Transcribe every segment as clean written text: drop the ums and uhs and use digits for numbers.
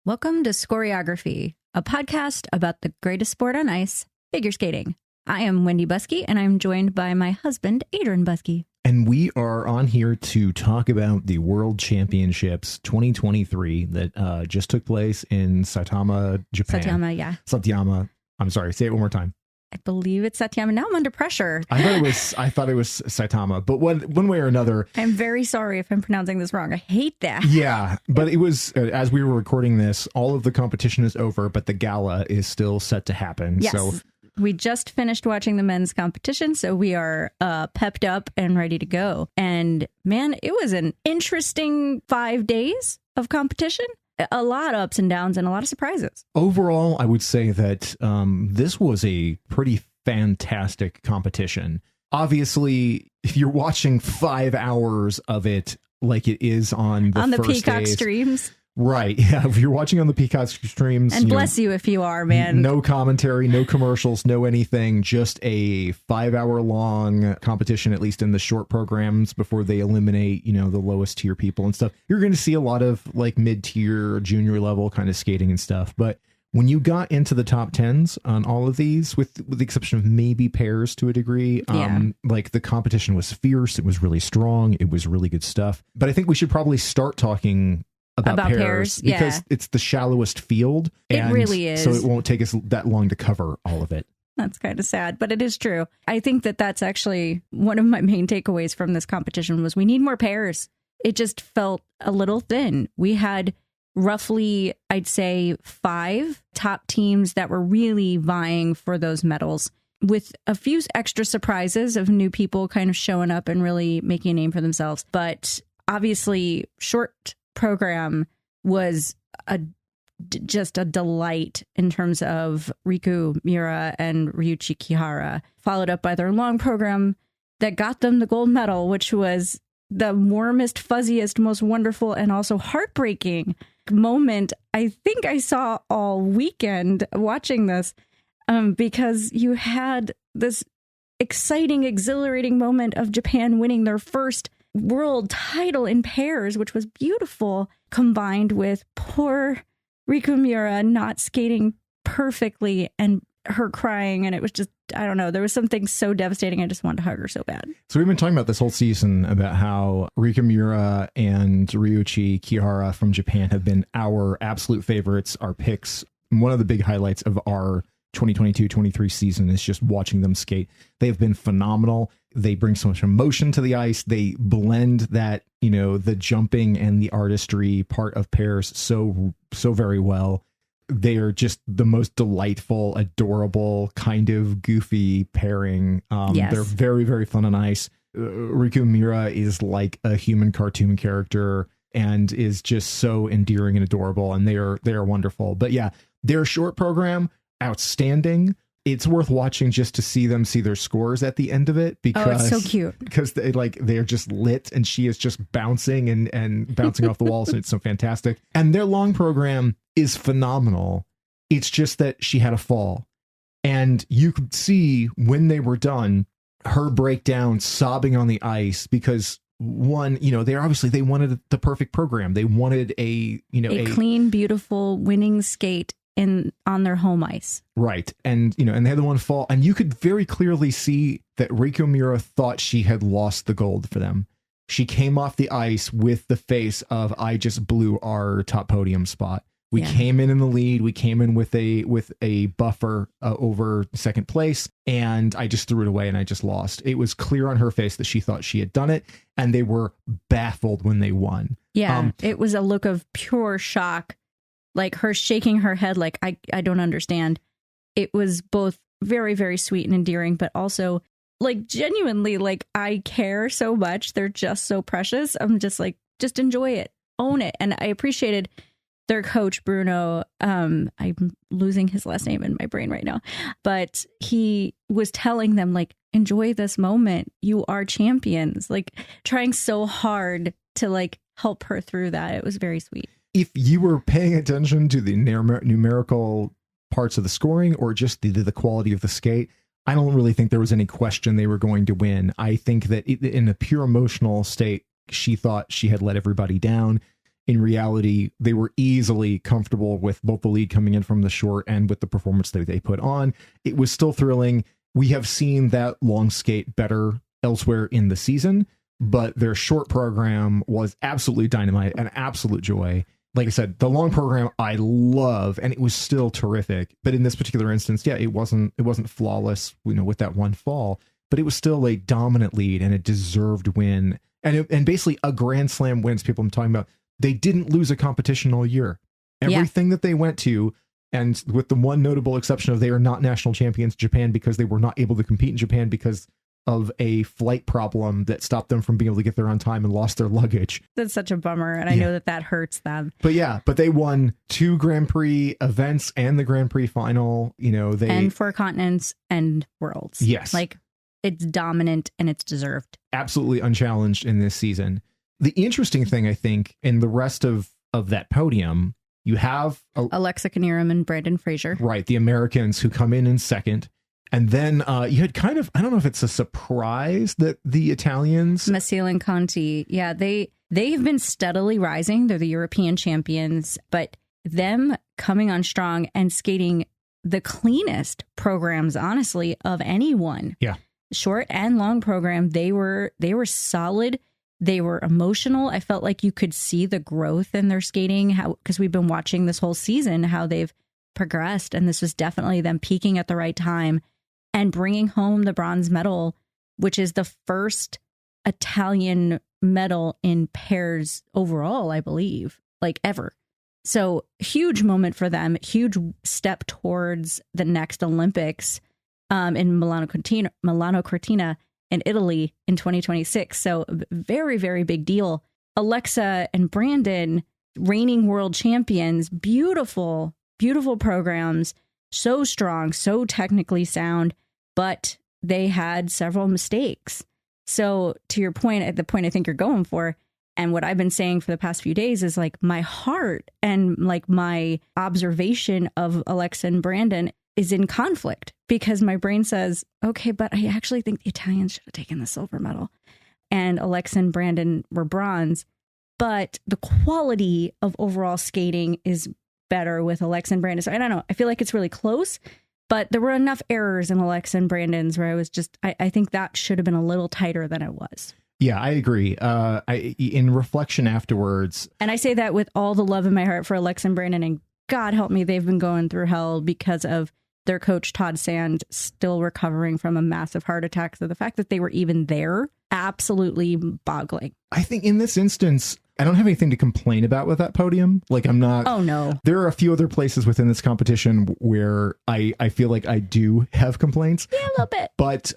Welcome to Scoreography, a podcast about the greatest sport on ice, figure skating. I am Wendy Buskey, and I'm joined by my husband, Adrian Buskey. And we are on here to talk about the World Championships 2023 that just took place in Saitama, Japan. Saitama. I'm sorry. Say it one more time. I believe it's Saitama. Now I'm under pressure. I thought it was Saitama, but one way or another. I'm very sorry if I'm pronouncing this wrong. I hate that. Yeah, but it was, as we were recording this, all of the competition is over, but the gala is still set to happen. Yes. So we just finished watching the men's competition, so we are pepped up and ready to go. And man, it was an interesting 5 days of competition. A lot of ups and downs and a lot of surprises. Overall, I would say that this was a pretty fantastic competition. Obviously, if you're watching 5 hours of it like it is on the first Peacock days, streams. Right. Yeah. If you're watching on the Peacock streams. And bless you if you are, man. No commentary, no commercials, no anything. Just a 5-hour long competition, at least in the short programs before they eliminate, the lowest tier people and stuff. You're going to see a lot of like mid-tier, junior level kind of skating and stuff. But when you got into the top 10s on all of these, with the exception of maybe pairs to a degree, like the competition was fierce. It was really strong. It was really good stuff. But I think we should probably start talking about pairs because it's the shallowest field. It really is. So it won't take us that long to cover all of it. That's kind of sad, but it is true. I think that that's actually one of my main takeaways from this competition was we need more pairs. It just felt a little thin. We had roughly, I'd say, 5 top teams that were really vying for those medals, with a few extra surprises of new people kind of showing up and really making a name for themselves. But obviously, short program was just a delight in terms of Riku, Miura, and Ryuichi Kihara, followed up by their long program that got them the gold medal, which was the warmest, fuzziest, most wonderful, and also heartbreaking moment I think I saw all weekend watching this, because you had this exciting, exhilarating moment of Japan winning their first world title in pairs, which was beautiful, combined with poor Riku Miura not skating perfectly and her crying. And it was just, I don't know, there was something so devastating. I just wanted to hug her so bad. So we've been talking about this whole season about how Riku Miura and Ryuichi Kihara from Japan have been our absolute favorites, our picks. One of the big highlights of our 2022-23 season is just watching them skate. They have been phenomenal. They bring so much emotion to the ice. They blend that, the jumping and the artistry part of pairs so very well. They are just the most delightful, adorable, kind of goofy pairing. Yes. They're very, very fun on ice. Riku Miura is like a human cartoon character and is just so endearing and adorable. And they are wonderful. But yeah, their short program, outstanding. It's worth watching just to see their scores at the end of it, because it's so cute, because they're just lit and she is just bouncing and bouncing off the walls, and it's so fantastic. And their long program is phenomenal. It's just that she had a fall, and you could see when they were done her breakdown, sobbing on the ice, because one, they wanted the perfect program. They wanted a clean, beautiful, winning skate on their home ice. Right. And, and they had the one fall, and you could very clearly see that Riku Miura thought she had lost the gold for them. She came off the ice with the face of, I just blew our top podium spot. We came in the lead. We came in with a buffer over second place, and I just threw it away and I just lost. It was clear on her face that she thought she had done it, and they were baffled when they won. Yeah. It was a look of pure shock. Like her shaking her head like, I don't understand. It was both very, very sweet and endearing, but also like genuinely like, I care so much. They're just so precious. I'm just like, just enjoy it, own it. And I appreciated their coach, Bruno. I'm losing his last name in my brain right now, but he was telling them like, enjoy this moment. You are champions, like trying so hard to like help her through that. It was very sweet. If you were paying attention to the numerical parts of the scoring or just the quality of the skate, I don't really think there was any question they were going to win. I think that in a pure emotional state, she thought she had let everybody down. in reality, they were easily comfortable with both the lead coming in from the short and with the performance that they put on. It was still thrilling. We have seen that long skate better elsewhere in the season, but their short program was absolutely dynamite, an absolute joy. Like I said, the long program I love, and it was still terrific. But in this particular instance, yeah, it wasn't flawless, with that one fall, but it was still a dominant lead and a deserved win, and basically a Grand Slam wins. People I'm talking about, they didn't lose a competition all year. Everything that they went to, and with the one notable exception of they are not national champions in Japan because they were not able to compete in Japan because of a flight problem that stopped them from being able to get there on time and lost their luggage. That's such a bummer. And I know that hurts them. But they won 2 Grand Prix events and the Grand Prix final, and 4 continents and worlds. Yes. Like, it's dominant and it's deserved. Absolutely unchallenged in this season. The interesting thing, I think, in the rest of that podium, you have Alexa Knierim and Brandon Fraser. Right. The Americans who come in second. And then you had kind of, I don't know if it's a surprise that the Italians... Massile and Conti, yeah, they have been steadily rising. They're the European champions, but them coming on strong and skating the cleanest programs, honestly, of anyone. Yeah. Short and long program, they were solid. They were emotional. I felt like you could see the growth in their skating, because we've been watching this whole season, how they've progressed. And this was definitely them peaking at the right time and bringing home the bronze medal, which is the first Italian medal in pairs overall, I believe, like ever. So huge moment for them, huge step towards the next Olympics in Milano Cortina in Italy in 2026. So very, very big deal. Alexa and Brandon, reigning world champions, beautiful, beautiful programs, so strong, so technically sound, but they had several mistakes. So to your point, at the point I think you're going for, and what I've been saying for the past few days is like my heart and like my observation of Alexa and Brandon is in conflict, because my brain says, okay, but I actually think the Italians should have taken the silver medal and Alexa and Brandon were bronze, but the quality of overall skating is better with Alexa and Brandon. So I don't know. I feel like it's really close, but there were enough errors in Alexa and Brandon's where I was just, I think that should have been a little tighter than it was. Yeah, I agree. In reflection afterwards. And I say that with all the love in my heart for Alexa and Brandon, and God help me, they've been going through hell because of their coach, Todd Sand, still recovering from a massive heart attack. So the fact that they were even there, absolutely boggling. I think in this instance, I don't have anything to complain about with that podium. Like, I'm not. Oh, no. There are a few other places within this competition where I feel like I do have complaints. Yeah, a little bit. But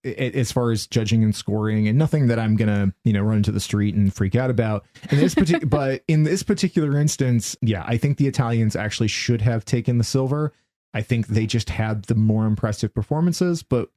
as far as judging and scoring, and nothing that I'm going to, run into the street and freak out about. But in this particular instance, yeah, I think the Italians actually should have taken the silver. I think they just had the more impressive performances. But,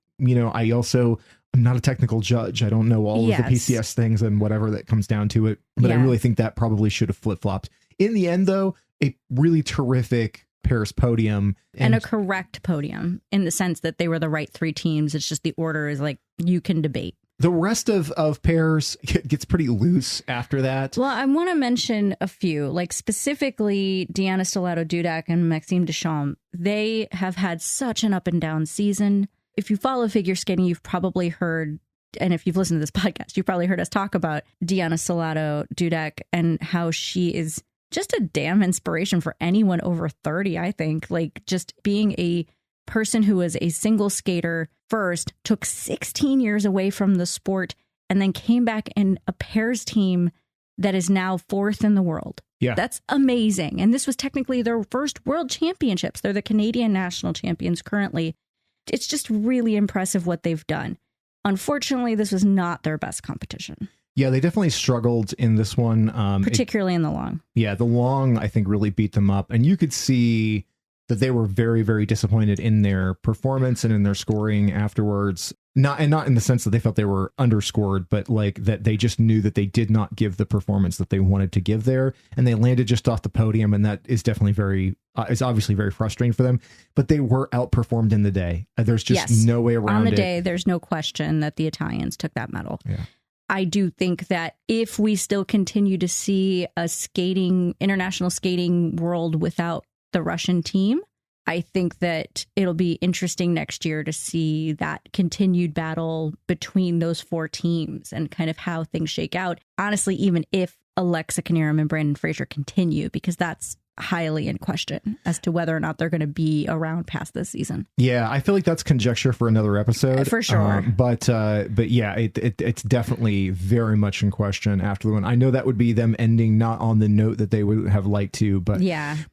I'm not a technical judge. I don't know all of the PCS things and whatever that comes down to it. But I really think that probably should have flip-flopped. In the end, though, a really terrific Paris podium. And a correct podium in the sense that they were the right 3 teams. It's just the order is like, you can debate. The rest of pairs gets pretty loose after that. Well, I want to mention a few, like specifically Diana Stellato-Dudek and Maxime Deschamps. They have had such an up and down season. If you follow figure skating, you've probably heard, and if you've listened to this podcast, you've probably heard us talk about Diana Stellato-Dudek and how she is just a damn inspiration for anyone over 30, I think. Like, just being a person who was a single skater first, took 16 years away from the sport, and then came back in a pairs team that is now 4th in the world. Yeah. That's amazing. And this was technically their first world championships. They're the Canadian national champions currently. It's just really impressive what they've done. Unfortunately, this was not their best competition. Yeah, they definitely struggled in this one. Particularly in the long. Yeah, the long, I think, really beat them up. And you could see that they were very, very disappointed in their performance and in their scoring afterwards. Not in the sense that they felt they were underscored, but like that they just knew that they did not give the performance that they wanted to give there. And they landed just off the podium. And that is definitely it's obviously very frustrating for them. But they were outperformed in the day. There's just no way around it. On the day, there's no question that the Italians took that medal. Yeah. I do think that if we still continue to see a international skating world without the Russian team, I think that it'll be interesting next year to see that continued battle between those 4 teams and kind of how things shake out. Honestly, even if Alexa Knierim and Brandon Fraser continue, because that's highly in question as to whether or not they're going to be around past this season. Yeah, I feel like that's conjecture for another episode. For sure. But yeah, it's definitely very much in question after the one. I know that would be them ending not on the note that they would have liked to, but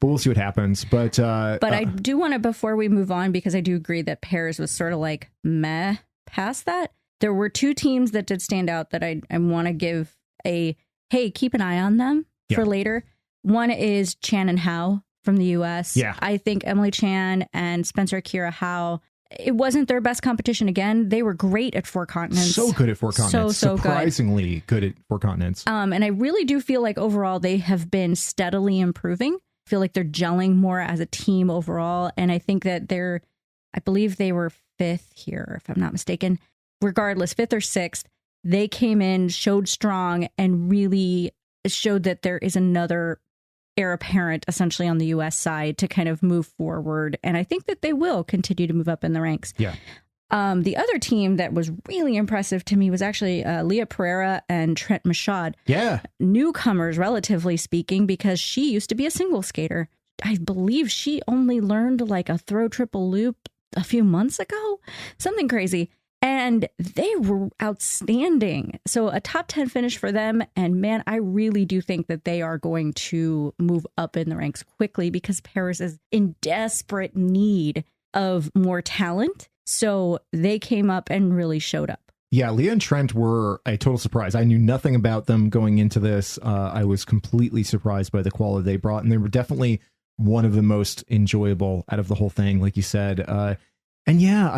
we'll see what happens. But I do want to, before we move on, because I do agree that pairs was sort of like meh past that. There were 2 teams that did stand out that I want to give a, hey, keep an eye on them for later. One is Chan and Howe from the U.S. Yeah. I think Emily Chan and Spencer Akira Howe, it wasn't their best competition again. They were great at 4 continents. So good at 4 continents. So surprisingly good at 4 continents. And I really do feel like overall they have been steadily improving. I feel like they're gelling more as a team overall. And I think that I believe they were 5th here, if I'm not mistaken. Regardless, 5th or 6th, they came in, showed strong, and really showed that there is another heir apparent essentially on the U.S. side to kind of move forward. And I think that they will continue to move up in the ranks. Yeah. The other team that was really impressive to me was actually Leah Pereira and Trent Michaud. Yeah. Newcomers, relatively speaking, because she used to be a single skater. I believe she only learned like a throw triple loop a few months ago. Something crazy. And they were outstanding. So a top 10 finish for them. And man, I really do think that they are going to move up in the ranks quickly because Paris is in desperate need of more talent. So they came up and really showed up. Yeah, Leah and Trent were a total surprise. I knew nothing about them going into this. I was completely surprised by the quality they brought. And they were definitely one of the most enjoyable out of the whole thing, like you said. And yeah,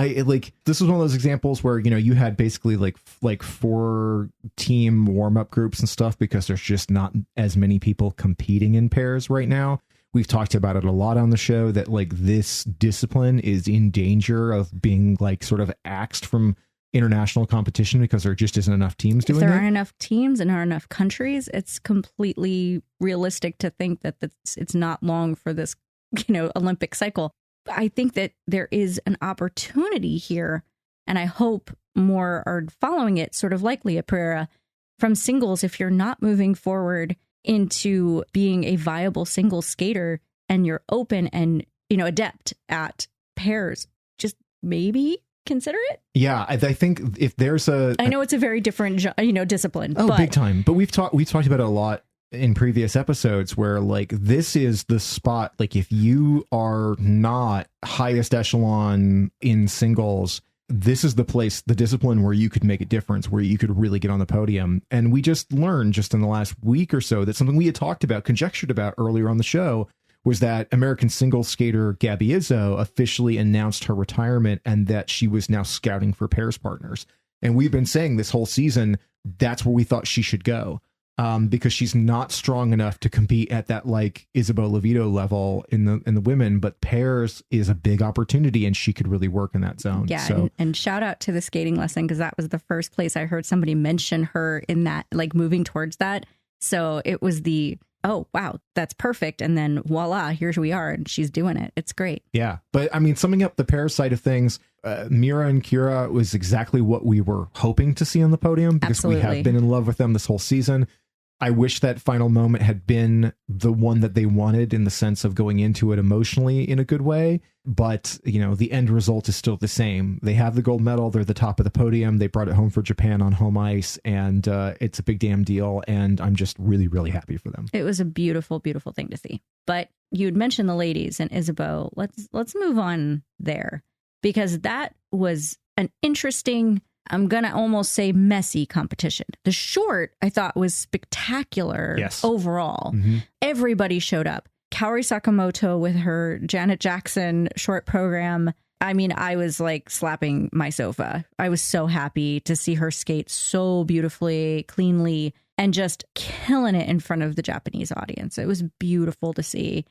this was one of those examples where, you had basically like 4 team warm-up groups and stuff because there's just not as many people competing in pairs right now. We've talked about it a lot on the show that like this discipline is in danger of being like sort of axed from international competition because there just isn't enough teams doing it. If there aren't enough teams and aren't enough countries, it's completely realistic to think that it's not long for this, Olympic cycle. I think that there is an opportunity here, and I hope more are following it, sort of like Leah Pereira, from singles. If you're not moving forward into being a viable single skater and you're open and, adept at pairs, just maybe consider it. Yeah, I think if there's I know it's a very different, discipline. Oh, big time. But we've talked about it a lot in previous episodes where like this is the spot, like if you are not highest echelon in singles, this is the place, the discipline where you could make a difference, where you could really get on the podium. And we just learned just in the last week or so that something we had talked about, conjectured about earlier on the show, was that American singles skater Gabby Izzo officially announced her retirement and that she was now scouting for pairs partners. And we've been saying this whole season, that's where we thought she should go. Because she's not strong enough to compete at that like Isabeau Levito level in the women, but pairs is a big opportunity and she could really work in that zone. Yeah, so. and shout out to the skating lesson because that was the first place I heard somebody mention her in that, like moving towards that. So it was oh, wow, that's perfect. And then voila, here we are and she's doing it. It's great. Yeah, but I mean, summing up the pair side of things, Miura and Kira was exactly what we were hoping to see on the podium because Absolutely. We have been in love with them this whole season. I wish that final moment had been the one that they wanted in the sense of going into it emotionally in a good way. But, the end result is still the same. They have the gold medal. They're the top of the podium. They brought it home for Japan on home ice. And it's a big damn deal. And I'm just really, really happy for them. It was a beautiful, beautiful thing to see. But you had mentioned the ladies and Isabeau. Let's move on there because that was an interesting, I'm going to almost say messy competition. The short, I thought, was spectacular overall. Mm-hmm. Everybody showed up. Kaori Sakamoto with her Janet Jackson short program. I mean, I was like slapping my sofa. I was so happy to see her skate so beautifully, cleanly, and just killing it in front of the Japanese audience. It was beautiful to see.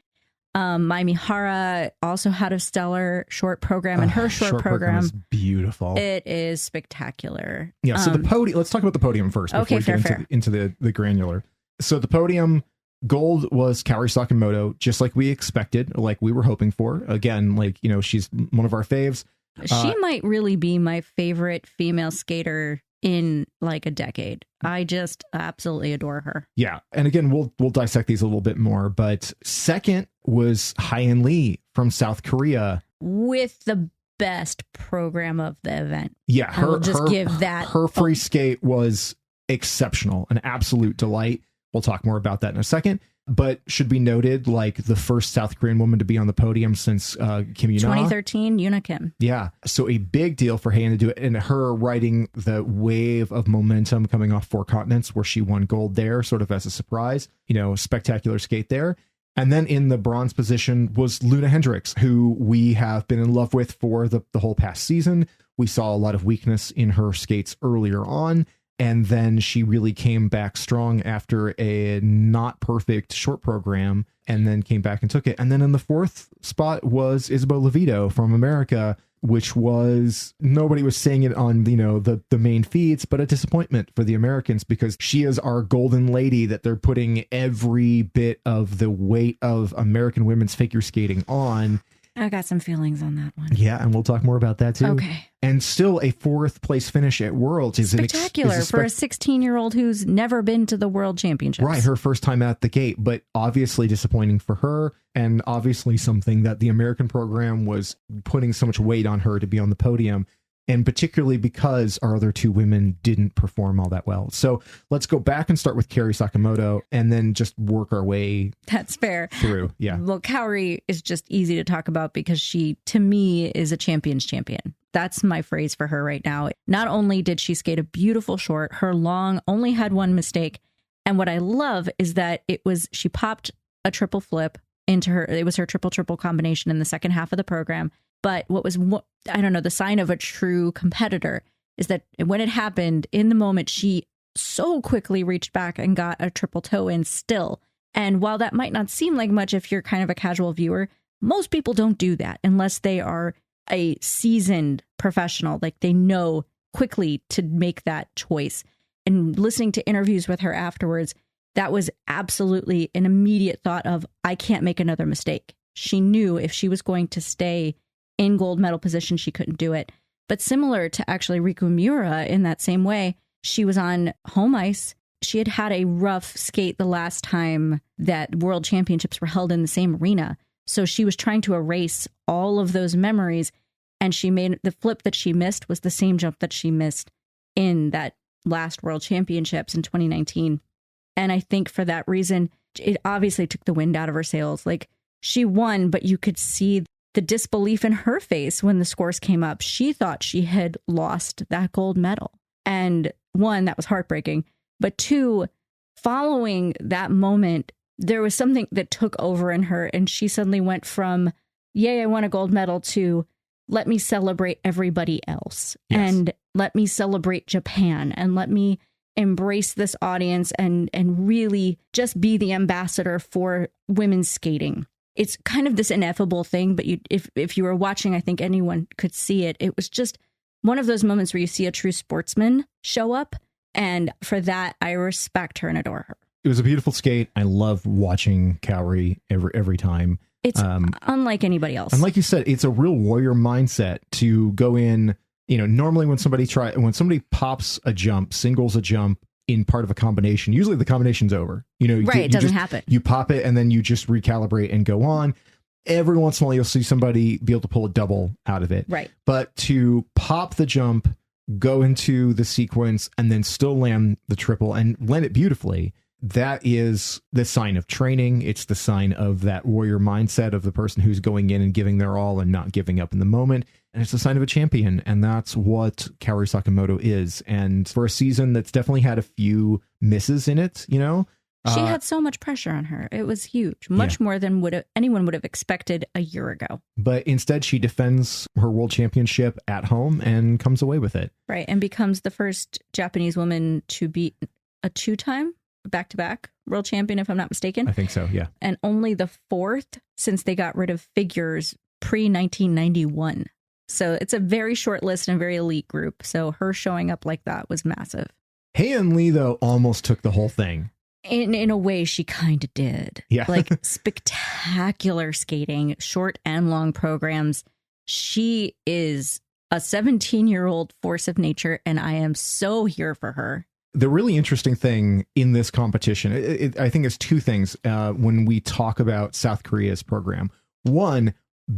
Mai Mihara also had a stellar short program, and her short program is beautiful. It is spectacular. Yeah. So the podium. Let's talk about the podium first. Okay, before we get into the granular. So the podium gold was Kaori Sakamoto, just like we expected, like we were hoping for. Again, like, you know, she's one of our faves. She might really be my favorite female skater in like a decade. I just absolutely adore her. Yeah. And again, we'll dissect these a little bit more, but second was Haein Lee from South Korea with the best program of the event. Yeah, her free skate was exceptional, an absolute delight. We'll talk more about that in a second. But should be noted, like the first South Korean woman to be on the podium since Kim Yuna. 2013, Yuna Kim. Yeah. So a big deal for Haein to do it, and her riding the wave of momentum coming off Four Continents where she won gold there, sort of as a surprise. You know, spectacular skate there. And then in the bronze position was Loena Hendrickx, who we have been in love with for the whole past season. We saw a lot of weakness in her skates earlier on. And then she really came back strong after a not perfect short program, and then came back and took it. And then in the fourth spot was Isabeau Levito from America, which was, nobody was saying it on, you know, the main feeds, but a disappointment for the Americans, because she is our golden lady that they're putting every bit of the weight of American women's figure skating on. I got some feelings on that one. Yeah, and we'll talk more about that too. Okay. And still a fourth place finish at Worlds is spectacular for a 16-year-old who's never been to the World Championships. Right, her first time out the gate, but obviously disappointing for her, and obviously something that the American program was putting so much weight on her to be on the podium, and particularly because our other two women didn't perform all that well. So let's go back and start with Kaori Sakamoto and then just work our way That's fair. through. Yeah. Well, Kaori is just easy to talk about because she, to me, is a champion's champion. That's my phrase for her right now. Not only did she skate a beautiful short, her long only had one mistake. And what I love is that she popped a triple flip into her. It was her triple combination in the second half of the program. But what was, I don't know, the sign of a true competitor is that when it happened, in the moment, she so quickly reached back and got a triple toe in still. And while that might not seem like much if you're kind of a casual viewer, most people don't do that unless they are a seasoned professional. Like they know quickly to make that choice. And listening to interviews with her afterwards, that was absolutely an immediate thought of, I can't make another mistake. She knew if she was going to stay in gold medal position, she couldn't do it. But similar to actually Riku Miura in that same way, she was on home ice. She had had a rough skate the last time that World Championships were held in the same arena. So she was trying to erase all of those memories. And she made the flip that she missed was the same jump that she missed in that last World Championships in 2019. And I think for that reason, it obviously took the wind out of her sails. Like she won, but you could see the disbelief in her face when the scores came up. She thought she had lost that gold medal. And one, that was heartbreaking. But two, following that moment, there was something that took over in her. And she suddenly went from, yay, I won a gold medal, to let me celebrate everybody else. Yes. And let me celebrate Japan. And let me embrace this audience and really just be the ambassador for women's skating. It's kind of this ineffable thing, but if you were watching, I think anyone could see it. It was just one of those moments where you see a true sportsman show up. And for that, I respect her and adore her. It was a beautiful skate. I love watching Kaori every time. It's unlike anybody else. And like you said, it's a real warrior mindset to go in. You know, normally when somebody pops a jump, singles a jump in part of a combination, usually the combination's over. You know, right? It doesn't happen. You pop it and then you just recalibrate and go on. Every once in a while, you'll see somebody be able to pull a double out of it. Right. But to pop the jump, go into the sequence, and then still land the triple and land it beautifully, that is the sign of training. It's the sign of that warrior mindset of the person who's going in and giving their all and not giving up in the moment. And it's a sign of a champion. And that's what Kaori Sakamoto is. And for a season that's definitely had a few misses in it, you know, she had so much pressure on her. It was huge, much more than anyone would have expected a year ago. But instead, she defends her world championship at home and comes away with it. Right. And becomes the first Japanese woman to beat a two-time back-to-back world champion, if I'm not mistaken. I think so, yeah. And only the fourth since they got rid of figures pre-1991. So it's a very short list and a very elite group. So her showing up like that was massive. Haein Lee, though, almost took the whole thing. In a way, she kind of did. Yeah. Like spectacular skating, short and long programs. She is a 17-year-old force of nature, and I am so here for her. The really interesting thing in this competition, I think it's two things when we talk about South Korea's program. One,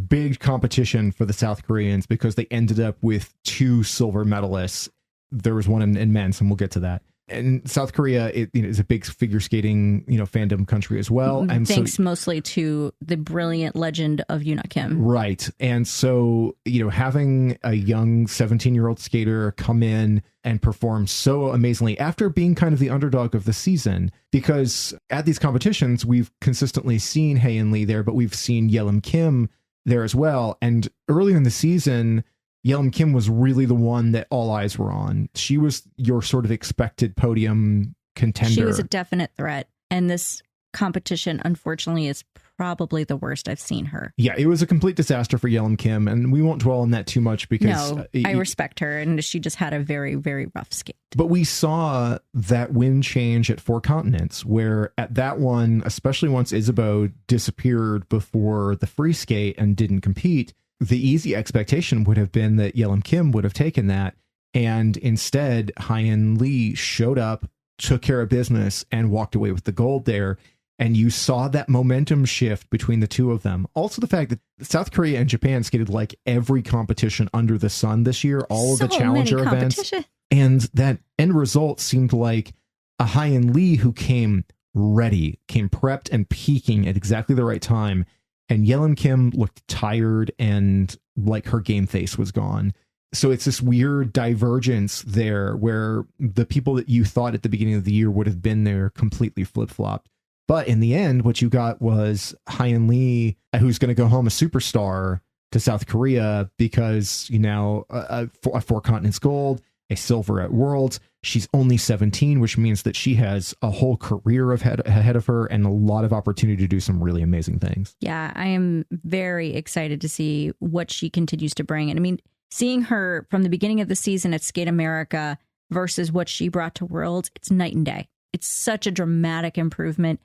big competition for the South Koreans because they ended up with 2 silver medalists. There was one in men's, and we'll get to that. And South Korea is a big figure skating, fandom country as well. And thanks mostly to the brilliant legend of Yelim Kim. Right. And so, having a young 17-year-old skater come in and perform so amazingly after being kind of the underdog of the season, because at these competitions, we've consistently seen Haein Lee there, but we've seen Yelim Kim there as well. And earlier in the season, Yelim Kim was really the one that all eyes were on. She was your sort of expected podium contender. She was a definite threat. And this competition, unfortunately, is probably the worst I've seen her. Yeah, it was a complete disaster for Yelim Kim, and we won't dwell on that too much because... No, I respect her, and she just had a very, very rough skate. But we saw that wind change at Four Continents, where at that one, especially once Isabeau disappeared before the free skate and didn't compete, the easy expectation would have been that Yelim Kim would have taken that. And instead, Haein Lee showed up, took care of business, and walked away with the gold there. And you saw that momentum shift between the two of them. Also, the fact that South Korea and Japan skated like every competition under the sun this year, all of the challenger events. And that end result seemed like a Haein Lee who came ready, came prepped and peaking at exactly the right time. And Yelim Kim looked tired and like her game face was gone. So it's this weird divergence there where the people that you thought at the beginning of the year would have been there completely flip-flopped. But in the end, what you got was Haein Lee, who's going to go home a superstar to South Korea because, a Four Continents gold, a silver at Worlds. She's only 17, which means that she has a whole career ahead of her and a lot of opportunity to do some really amazing things. Yeah, I am very excited to see what she continues to bring. And I mean, seeing her from the beginning of the season at Skate America versus what she brought to Worlds, it's night and day. It's such a dramatic improvement.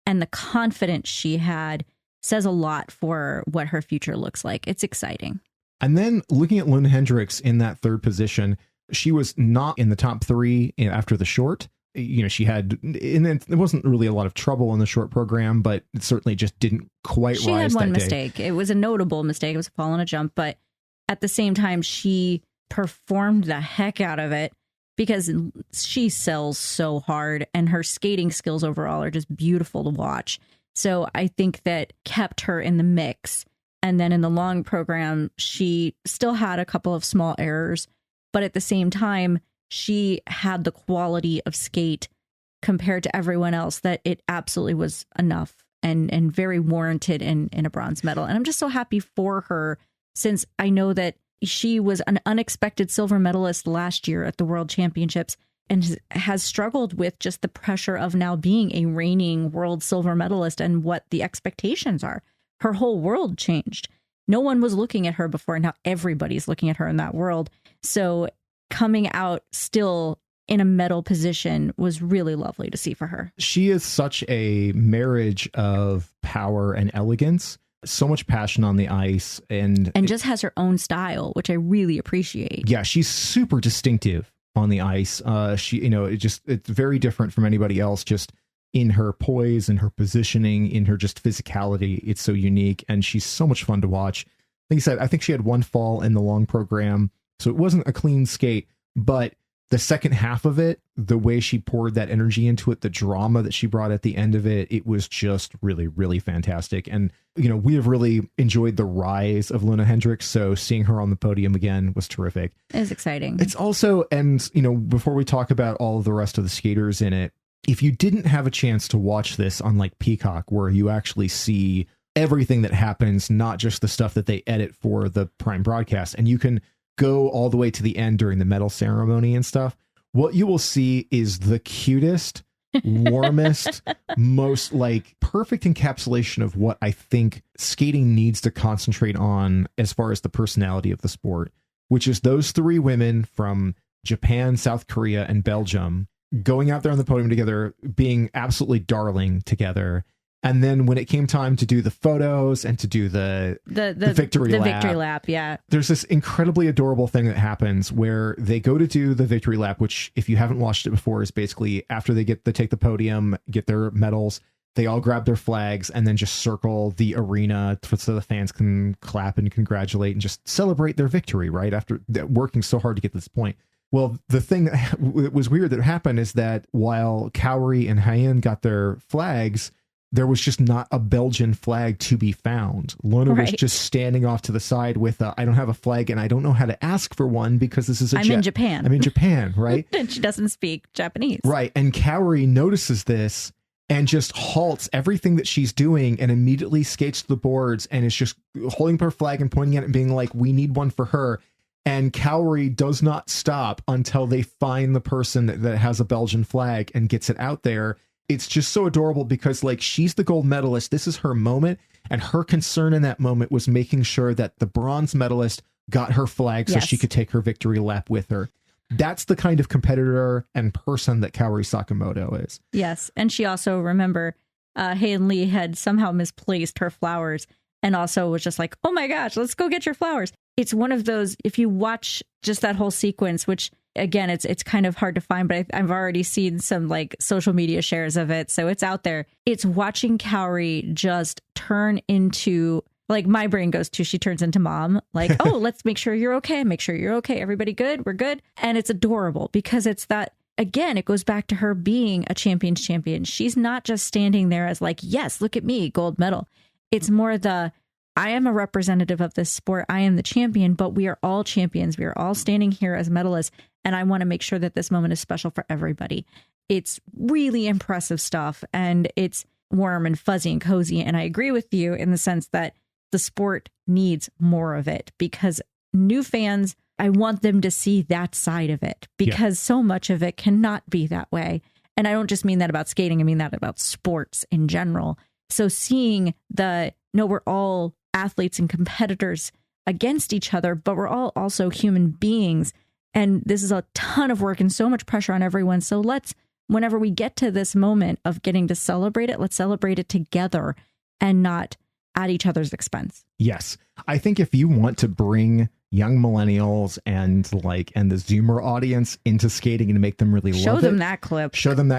And the confidence she had says a lot for what her future looks like. It's exciting. And then looking at Loena Hendrickx in that third position, she was not in the top 3 after the short. She had, and it wasn't really a lot of trouble in the short program, but it certainly just didn't quite rise that day. She had one mistake. It was a notable mistake. It was a fall on a jump, but at the same time, she performed the heck out of it because she sells so hard and her skating skills overall are just beautiful to watch. So I think that kept her in the mix. And then in the long program, she still had a couple of small errors, but at the same time, she had the quality of skate compared to everyone else that it absolutely was enough and very warranted in a bronze medal. And I'm just so happy for her, since I know that she was an unexpected silver medalist last year at the World Championships and has struggled with just the pressure of now being a reigning world silver medalist and what the expectations are. Her whole world changed. No one was looking at her before. Now everybody's looking at her in that world. So coming out still in a medal position was really lovely to see for her. She is such a marriage of power and elegance. So much passion on the ice and just has her own style, which I really appreciate. Yeah, she's super distinctive on the ice. It's very different from anybody else, just in her poise and her positioning, in her just physicality. It's so unique and she's so much fun to watch. Like I said, I think she had one fall in the long program, so it wasn't a clean skate, but the second half of it, the way she poured that energy into it, the drama that she brought at the end of it, it was just really, really fantastic. And, we have really enjoyed the rise of Loena Hendrickx. So seeing her on the podium again was terrific. It was exciting. It's also, and, before we talk about all of the rest of the skaters in it, if you didn't have a chance to watch this on like Peacock, where you actually see everything that happens, not just the stuff that they edit for the prime broadcast, and you can go all the way to the end during the medal ceremony and stuff, what you will see is the cutest, warmest, most like perfect encapsulation of what I think skating needs to concentrate on as far as the personality of the sport, which is those three women from Japan, South Korea, and Belgium going out there on the podium together, being absolutely darling together. And then when it came time to do the photos and to do the victory lap, yeah, there's this incredibly adorable thing that happens where they go to do the victory lap, which if you haven't watched it before is basically after they take the podium, get their medals, they all grab their flags and then just circle the arena so the fans can clap and congratulate and just celebrate their victory, right? After working so hard to get to this point. Well, the thing that was weird that happened is that while Kaori and Haein got their flags, there was just not a Belgian flag to be found. Loena was just standing off to the side with I don't have a flag and I don't know how to ask for one because this is I'm in Japan. I'm in Japan, right? And she doesn't speak Japanese. Right. And Kaori notices this and just halts everything that she's doing and immediately skates to the boards and is just holding up her flag and pointing at it and being like, we need one for her. And Kaori does not stop until they find the person that has a Belgian flag and gets it out there. It's just so adorable because like she's the gold medalist. This is her moment. And her concern in that moment was making sure that the bronze medalist got her flag so she could take her victory lap with her. That's the kind of competitor and person that Kaori Sakamoto is. Yes. And she also, remember, Haein Lee had somehow misplaced her flowers and also was just like, oh my gosh, let's go get your flowers. It's one of those, if you watch just that whole sequence, which again, it's kind of hard to find, but I've already seen some like social media shares of it. So it's out there. It's watching Kaori just turn into, like my brain goes to, she turns into mom, like, oh, let's make sure you're okay. Make sure you're okay. Everybody good? We're good. And it's adorable because it's that, again, it goes back to her being a champion's champion. She's not just standing there as like, yes, look at me, gold medal. It's more I am a representative of this sport. I am the champion, but we are all champions. We are all standing here as medalists. And I want to make sure that this moment is special for everybody. It's really impressive stuff. And it's warm and fuzzy and cozy. And I agree with you in the sense that the sport needs more of it because new fans, I want them to see that side of it because so much of it cannot be that way. And I don't just mean that about skating. I mean that about sports in general. So seeing we're all athletes and competitors against each other, but we're all also human beings. And this is a ton of work and so much pressure on everyone. So whenever we get to this moment of getting to celebrate it, let's celebrate it together and not at each other's expense. Yes. I think if you want to bring young millennials and the Zoomer audience into skating and make them really love it. Show them that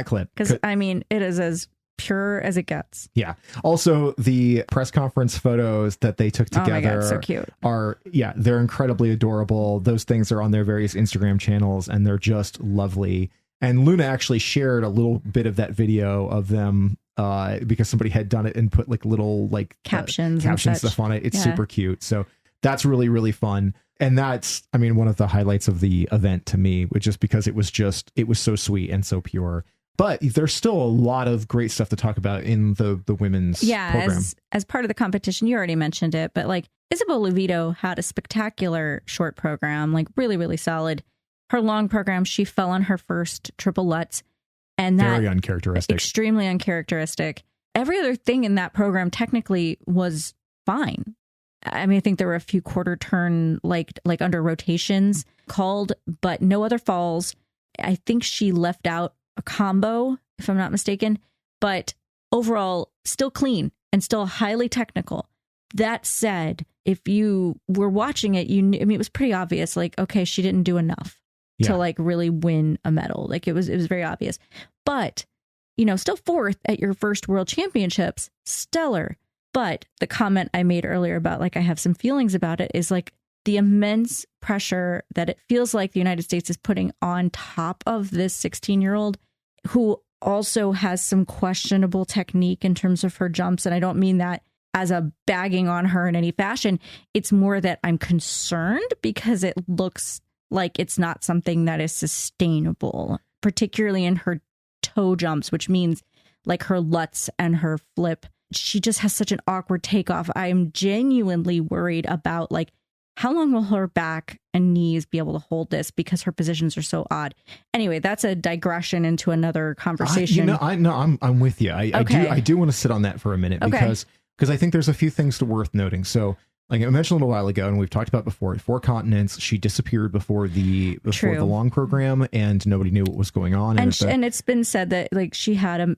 clip. Because I mean, it is as pure as it gets. Yeah. Also, the press conference photos that they took together oh my God, so cute. They're incredibly adorable. Those things are on their various Instagram channels and they're just lovely. And Loena actually shared a little bit of that video of them because somebody had done it and put like little captions stuff on it. It's super cute. So that's really, really fun. And that's, I mean, one of the highlights of the event to me, which is because it was so sweet and so pure. But there's still a lot of great stuff to talk about in the women's program. As part of the competition, you already mentioned it, but like Isabeau Levito had a spectacular short program, like really, really solid. Her long program, she fell on her first triple Lutz. And that very uncharacteristic. Extremely uncharacteristic. Every other thing in that program technically was fine. I mean, I think there were a few quarter turn, like under rotations called, but no other falls. I think she left out a combo, if I'm not mistaken, but overall still clean and still highly technical. That said, if you were watching it, it was pretty obvious, like, okay, she didn't do enough to like really win a medal. Like it was very obvious, but still fourth at your first world championships, stellar. But the comment I made earlier about like, I have some feelings about it is like the immense pressure that it feels like the United States is putting on top of this 16-year-old who also has some questionable technique in terms of her jumps. And I don't mean that as a bagging on her in any fashion. It's more that I'm concerned because it looks like it's not something that is sustainable, particularly in her toe jumps, which means like her Lutz and her flip. She just has such an awkward takeoff. I'm genuinely worried about like how long will her back and knees be able to hold this because her positions are so odd? Anyway, that's a digression into another conversation. I'm with you. I do want to sit on that for a minute because I think there's a few things worth noting. So, like I mentioned a little while ago, and we've talked about before, 4 continents. She disappeared before the long program, and nobody knew what was going on. And it's been said that like she had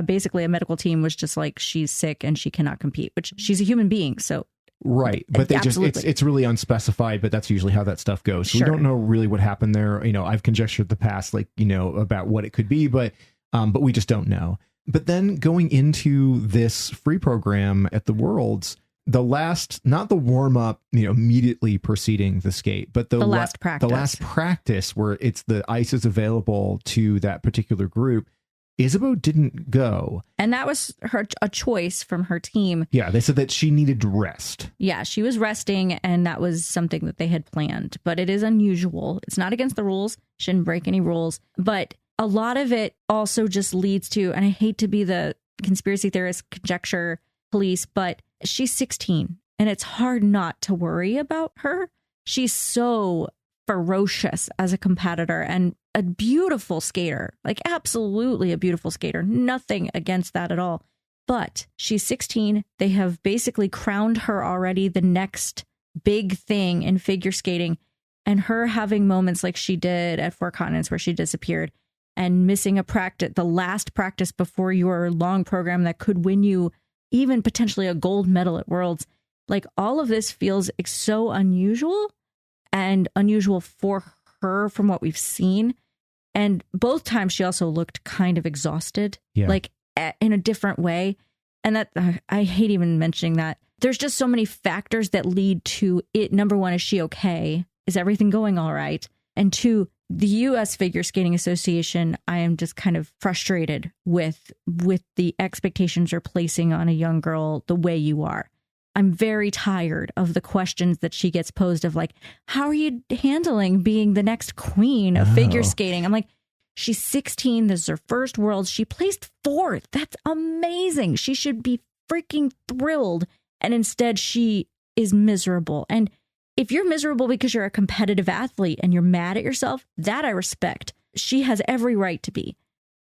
basically a medical team was just like, she's sick and she cannot compete, which she's a human being, so. Right. But it's really unspecified, but that's usually how that stuff goes. So we don't know really what happened there. I've conjectured the past, about what it could be, but we just don't know. But then going into this free program at the Worlds, not the warm up, immediately preceding the skate, but the last practice where it's the ice is available to that particular group. Isabeau didn't go. And that was a choice from her team. Yeah, they said that she needed rest. Yeah, she was resting, and that was something that they had planned. But it is unusual. It's not against the rules. Shouldn't break any rules. But a lot of it also just leads to, and I hate to be the conspiracy theorist conjecture police, but she's 16, and it's hard not to worry about her. She's so ferocious as a competitor and a beautiful skater, like absolutely a beautiful skater. Nothing against that at all. But she's 16. They have basically crowned her already the next big thing in figure skating. And her having moments like she did at 4 Continents where she disappeared and missing the last practice before your long program that could win you even potentially a gold medal at Worlds. Like all of this feels so unusual and unusual for her from what we've seen. And both times she also looked kind of exhausted, like in a different way. And that I hate even mentioning that. There's just so many factors that lead to it. Number one, is she okay? Is everything going all right? And 2, the U.S. Figure Skating Association, I am just kind of frustrated with the expectations you're placing on a young girl the way you are. I'm very tired of the questions that she gets posed of like, how are you handling being the next queen of figure skating? I'm like, she's 16. This is her first Worlds. She placed 4th. That's amazing. She should be freaking thrilled. And instead she is miserable. And if you're miserable because you're a competitive athlete and you're mad at yourself, that I respect. She has every right to be.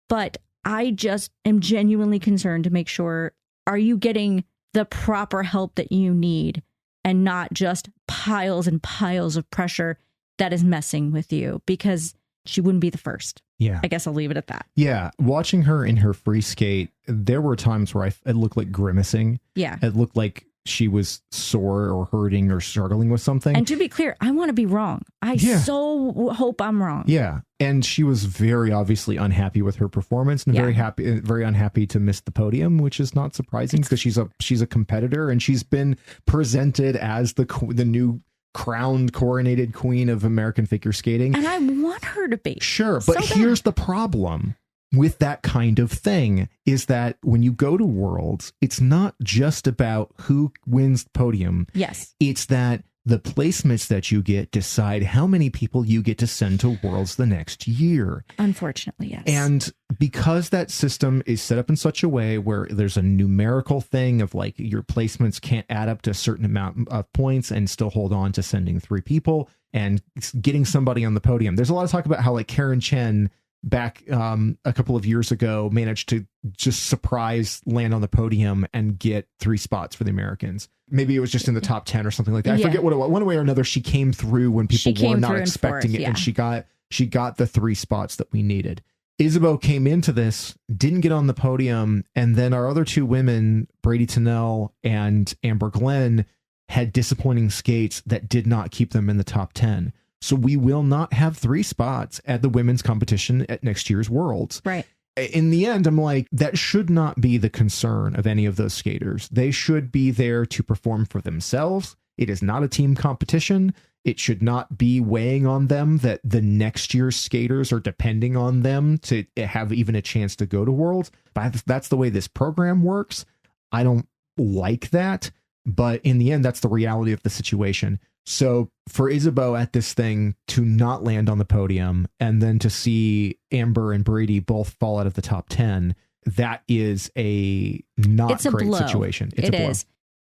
But I just am genuinely concerned to make sure, are you getting the proper help that you need and not just piles and piles of pressure that is messing with you? Because she wouldn't be the first. Yeah. I guess I'll leave it at that. Yeah. Watching her in her free skate, there were times where it looked like grimacing. Yeah. It looked like she was sore or hurting or struggling with something. And to be clear, I want to be wrong. I so hope I'm wrong. Yeah. And she was very obviously unhappy with her performance and very unhappy to miss the podium, which is not surprising because she's a competitor and she's been presented as the new crowned, coronated queen of American figure skating. And I want her to be. Sure. But here's the problem with that kind of thing is that when you go to Worlds, it's not just about who wins the podium. Yes. It's that the placements that you get decide how many people you get to send to Worlds the next year. Unfortunately, yes. And because that system is set up in such a way where there's a numerical thing of like your placements can't add up to a certain amount of points and still hold on to sending 3 people and getting somebody on the podium. There's a lot of talk about how like Karen Chen back a couple of years ago managed to just surprise land on the podium and get 3 spots for the Americans. Maybe it was just in the top 10 or something like that. I forget what it was. One way or another, she came through when people were not expecting it. And she got the 3 spots that we needed. Isabeau came into this, didn't get on the podium. And then our other 2 women, Bradie Tennell and Amber Glenn, had disappointing skates that did not keep them in the top 10. So we will not have 3 spots at the women's competition at next year's Worlds. Right. In the end, I'm like, that should not be the concern of any of those skaters. They should be there to perform for themselves. It is not a team competition. It should not be weighing on them that the next year's skaters are depending on them to have even a chance to go to Worlds. But that's the way this program works. I don't like that. But in the end, that's the reality of the situation. So for Isabeau at this thing to not land on the podium and then to see Amber and Bradie both fall out of the top 10, that is a not great situation. It's a blow.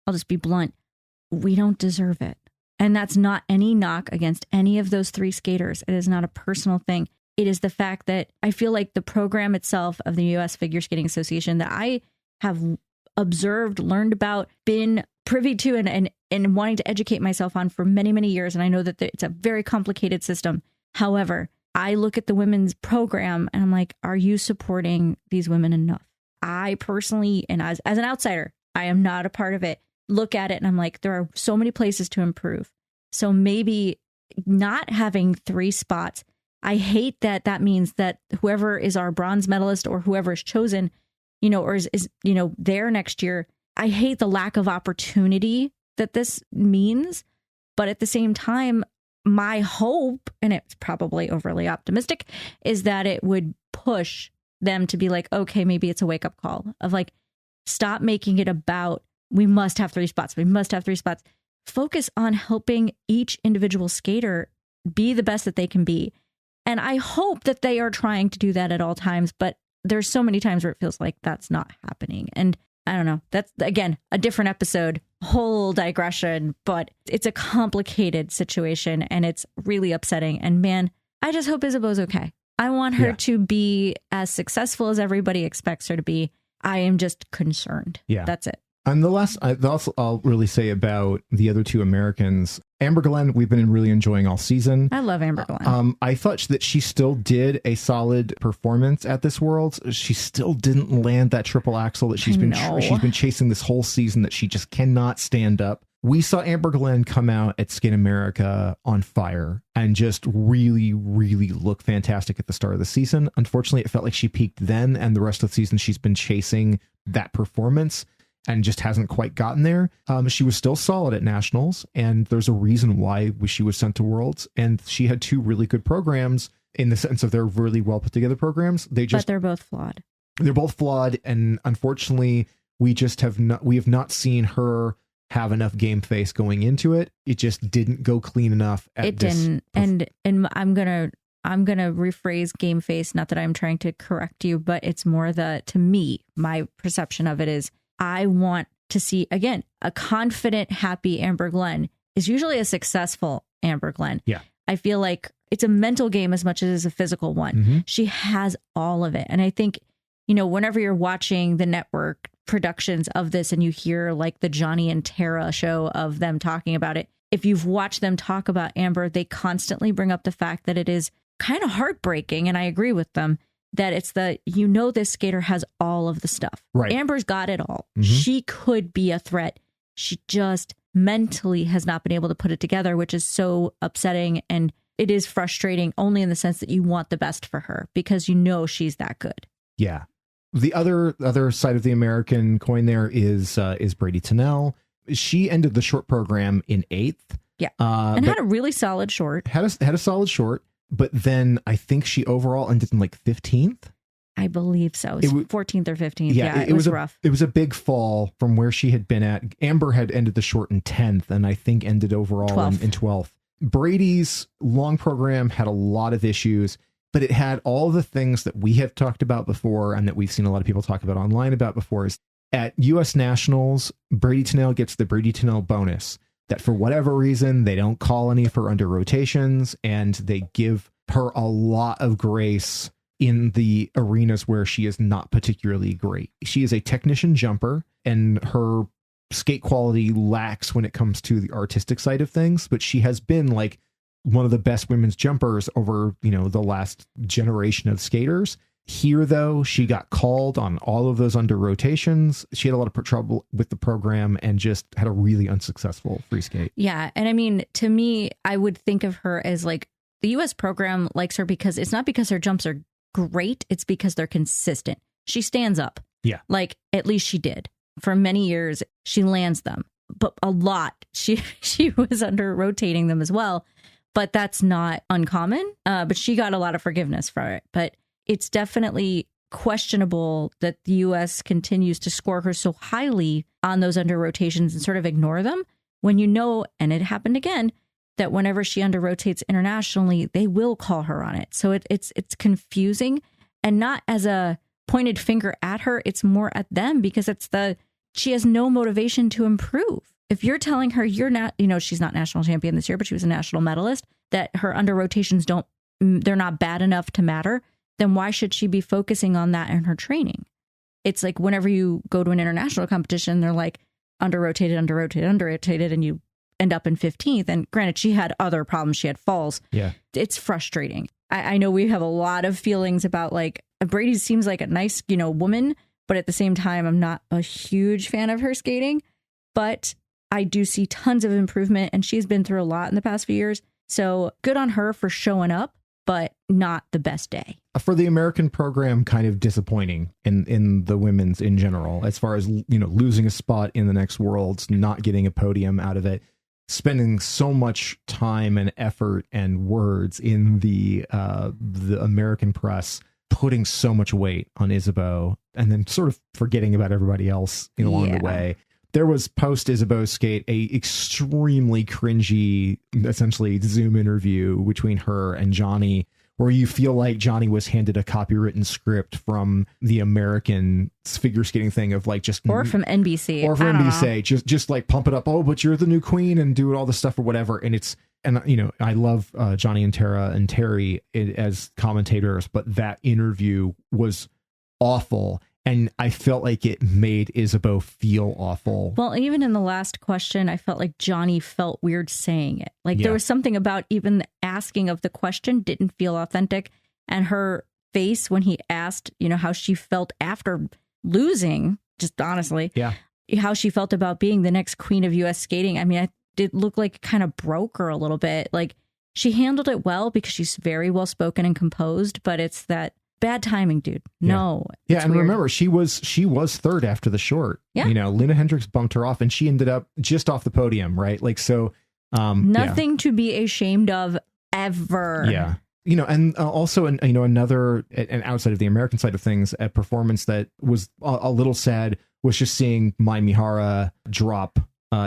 I'll just be blunt. We don't deserve it. And that's not any knock against any of those three skaters. It is not a personal thing. It is the fact that I feel like the program itself of the U.S. Figure Skating Association that I have observed, learned about, been privy to, and wanting to educate myself on for many, many years. And I know that it's a very complicated system. However, I look at the women's program and I'm like, are you supporting these women enough? I personally, and as an outsider, I am not a part of it, look at it and I'm like, there are so many places to improve. So maybe not having 3 spots. I hate that that means that whoever is our bronze medalist or whoever is chosen, or is there next year. I hate the lack of opportunity that this means. But at the same time, my hope, and it's probably overly optimistic, is that it would push them to be like, okay, maybe it's a wake up call of like, stop making it about, we must have 3 spots. We must have 3 spots. Focus on helping each individual skater be the best that they can be. And I hope that they are trying to do that at all times, but there's so many times where it feels like that's not happening. And I don't know, that's, again, a different episode, whole digression, but it's a complicated situation and it's really upsetting. And man, I just hope Isabeau's okay. I want her to be as successful as everybody expects her to be. I am just concerned. Yeah. That's it. And the last I'll really say about the other 2 Americans, Amber Glenn, we've been really enjoying all season. I love Amber Glenn. I thought that she still did a solid performance at this Worlds. She still didn't land that triple axel that she's been chasing this whole season, that she just cannot stand up. We saw Amber Glenn come out at Skate America on fire and just really, really look fantastic at the start of the season. Unfortunately, it felt like she peaked then, and the rest of the season she's been chasing that performance and just hasn't quite gotten there. She was still solid at nationals, and there's a reason why she was sent to Worlds. And she had 2 really good programs in the sense of they're really well put together programs. But they're both flawed. They're both flawed, and unfortunately, we have not seen her have enough game face going into it. It just didn't go clean enough. It didn't, and I'm gonna rephrase game face. Not that I'm trying to correct you, but it's more to me, my perception of it is, I want to see, again, a confident, happy Amber Glenn is usually a successful Amber Glenn. Yeah. I feel like it's a mental game as much as it's a physical one. Mm-hmm. She has all of it. And I think, whenever you're watching the network productions of this and you hear like the Johnny and Tara show of them talking about it, if you've watched them talk about Amber, they constantly bring up the fact that it is kind of heartbreaking. And I agree with them. That it's this skater has all of the stuff. Right. Amber's got it all. Mm-hmm. She could be a threat. She just mentally has not been able to put it together, which is so upsetting. And it is frustrating only in the sense that you want the best for her because she's that good. Yeah. The other side of the American coin there is Bradie Tennell. She ended the short program in 8th. Yeah. And had a really solid short. Had a solid short. But then I think she overall ended in like 15th. I believe so. It was 14th or 15th. Yeah, it was rough. It was a big fall from where she had been at. Amber had ended the short in 10th and I think ended overall in 12th. Bradie's long program had a lot of issues, but it had all the things that we have talked about before and that we've seen a lot of people talk about online about before. Is at U.S. Nationals, Bradie Tennell gets the Bradie Tennell bonus. That for whatever reason, they don't call any of her under rotations and they give her a lot of grace in the arenas where she is not particularly great. She is a technician jumper and her skate quality lacks when it comes to the artistic side of things, but she has been like one of the best women's jumpers over, the last generation of skaters. Here, though, she got called on all of those under rotations. She had a lot of trouble with the program and just had a really unsuccessful free skate. Yeah. And I mean, to me, I would think of her as like the U.S. program likes her because it's not because her jumps are great. It's because they're consistent. She stands up. Yeah. Like at least she did. For many years, she lands them, but a lot. She was under rotating them as well. But that's not uncommon. But she got a lot of forgiveness for it. But it's definitely questionable that the U.S. continues to score her so highly on those under rotations and sort of ignore them when and it happened again, that whenever she under rotates internationally, they will call her on it. So it's confusing, and not as a pointed finger at her. It's more at them because she has no motivation to improve. if you're telling her you're not, she's not national champion this year, but she was a national medalist, that her under rotations they're not bad enough to matter, then why should she be focusing on that in her training? It's like whenever you go to an international competition, they're like under rotated, and you end up in 15th. And granted, she had other problems. She had falls. Yeah. It's frustrating. I know we have a lot of feelings about like Bradie seems like a nice, woman, but at the same time, I'm not a huge fan of her skating, but I do see tons of improvement, and she's been through a lot in the past few years. So good on her for showing up, but not the best day. For the American program, kind of disappointing in the women's in general, as far as, losing a spot in the next Worlds, not getting a podium out of it, spending so much time and effort and words in the American press, putting so much weight on Isabeau, and then sort of forgetting about everybody else along the way. There was post Isabeau skate a extremely cringy, essentially Zoom interview between her and Johnny, where you feel like Johnny was handed a copywritten script from the American figure skating thing of like or from NBC just like pump it up. Oh, but you're the new queen and do all the stuff or whatever. And I love Johnny and Tara and Terry as commentators, but that interview was awful. And I felt like it made Isabeau feel awful. Well, even in the last question, I felt like Johnny felt weird saying it. Like there was something about even the asking of the question didn't feel authentic. And her face when he asked, how she felt after losing, just honestly, how she felt about being the next queen of U.S. skating. I mean, it did look like it kind of broke her a little bit. Like she handled it well because she's very well spoken and composed, but it's that bad timing, dude. No. Yeah, and weird. Remember, she was third after the short. Yeah. Loena Hendrickx bumped her off, and she ended up just off the podium, right? Like, so nothing to be ashamed of ever. Yeah. And also, another, and outside of the American side of things, a performance that was a little sad was just seeing Mai Mihara drop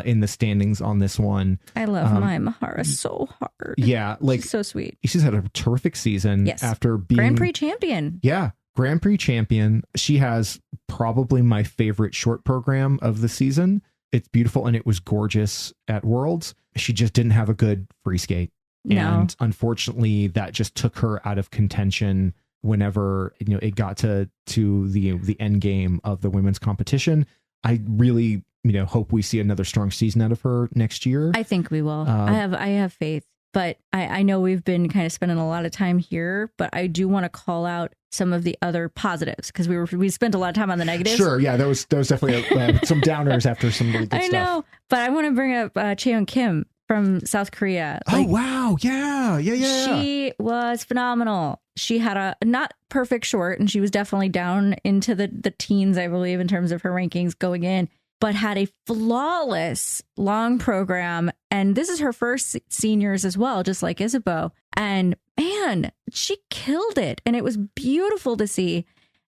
in the standings on this one. I love Mai Mihara so hard. Yeah, like she's so sweet. She's had a terrific season after being Grand Prix champion. Yeah, Grand Prix champion. She has probably my favorite short program of the season. It's beautiful, and it was gorgeous at Worlds. She just didn't have a good free skate. And unfortunately, that just took her out of contention whenever it got to the end game of the women's competition. I really hope we see another strong season out of her next year. I think we will. I have faith, but I know we've been kind of spending a lot of time here, but I do want to call out some of the other positives because we spent a lot of time on the negatives. Sure, yeah, there was definitely some downers after some really good stuff. I know, but I want to bring up Chayeon Kim from South Korea. Like, oh wow, yeah. She was phenomenal. She had a not perfect short, and she was definitely down into the teens, I believe, in terms of her rankings going in, but had a flawless long program. And this is her first seniors as well, just like Isabeau. And man, she killed it. And it was beautiful to see.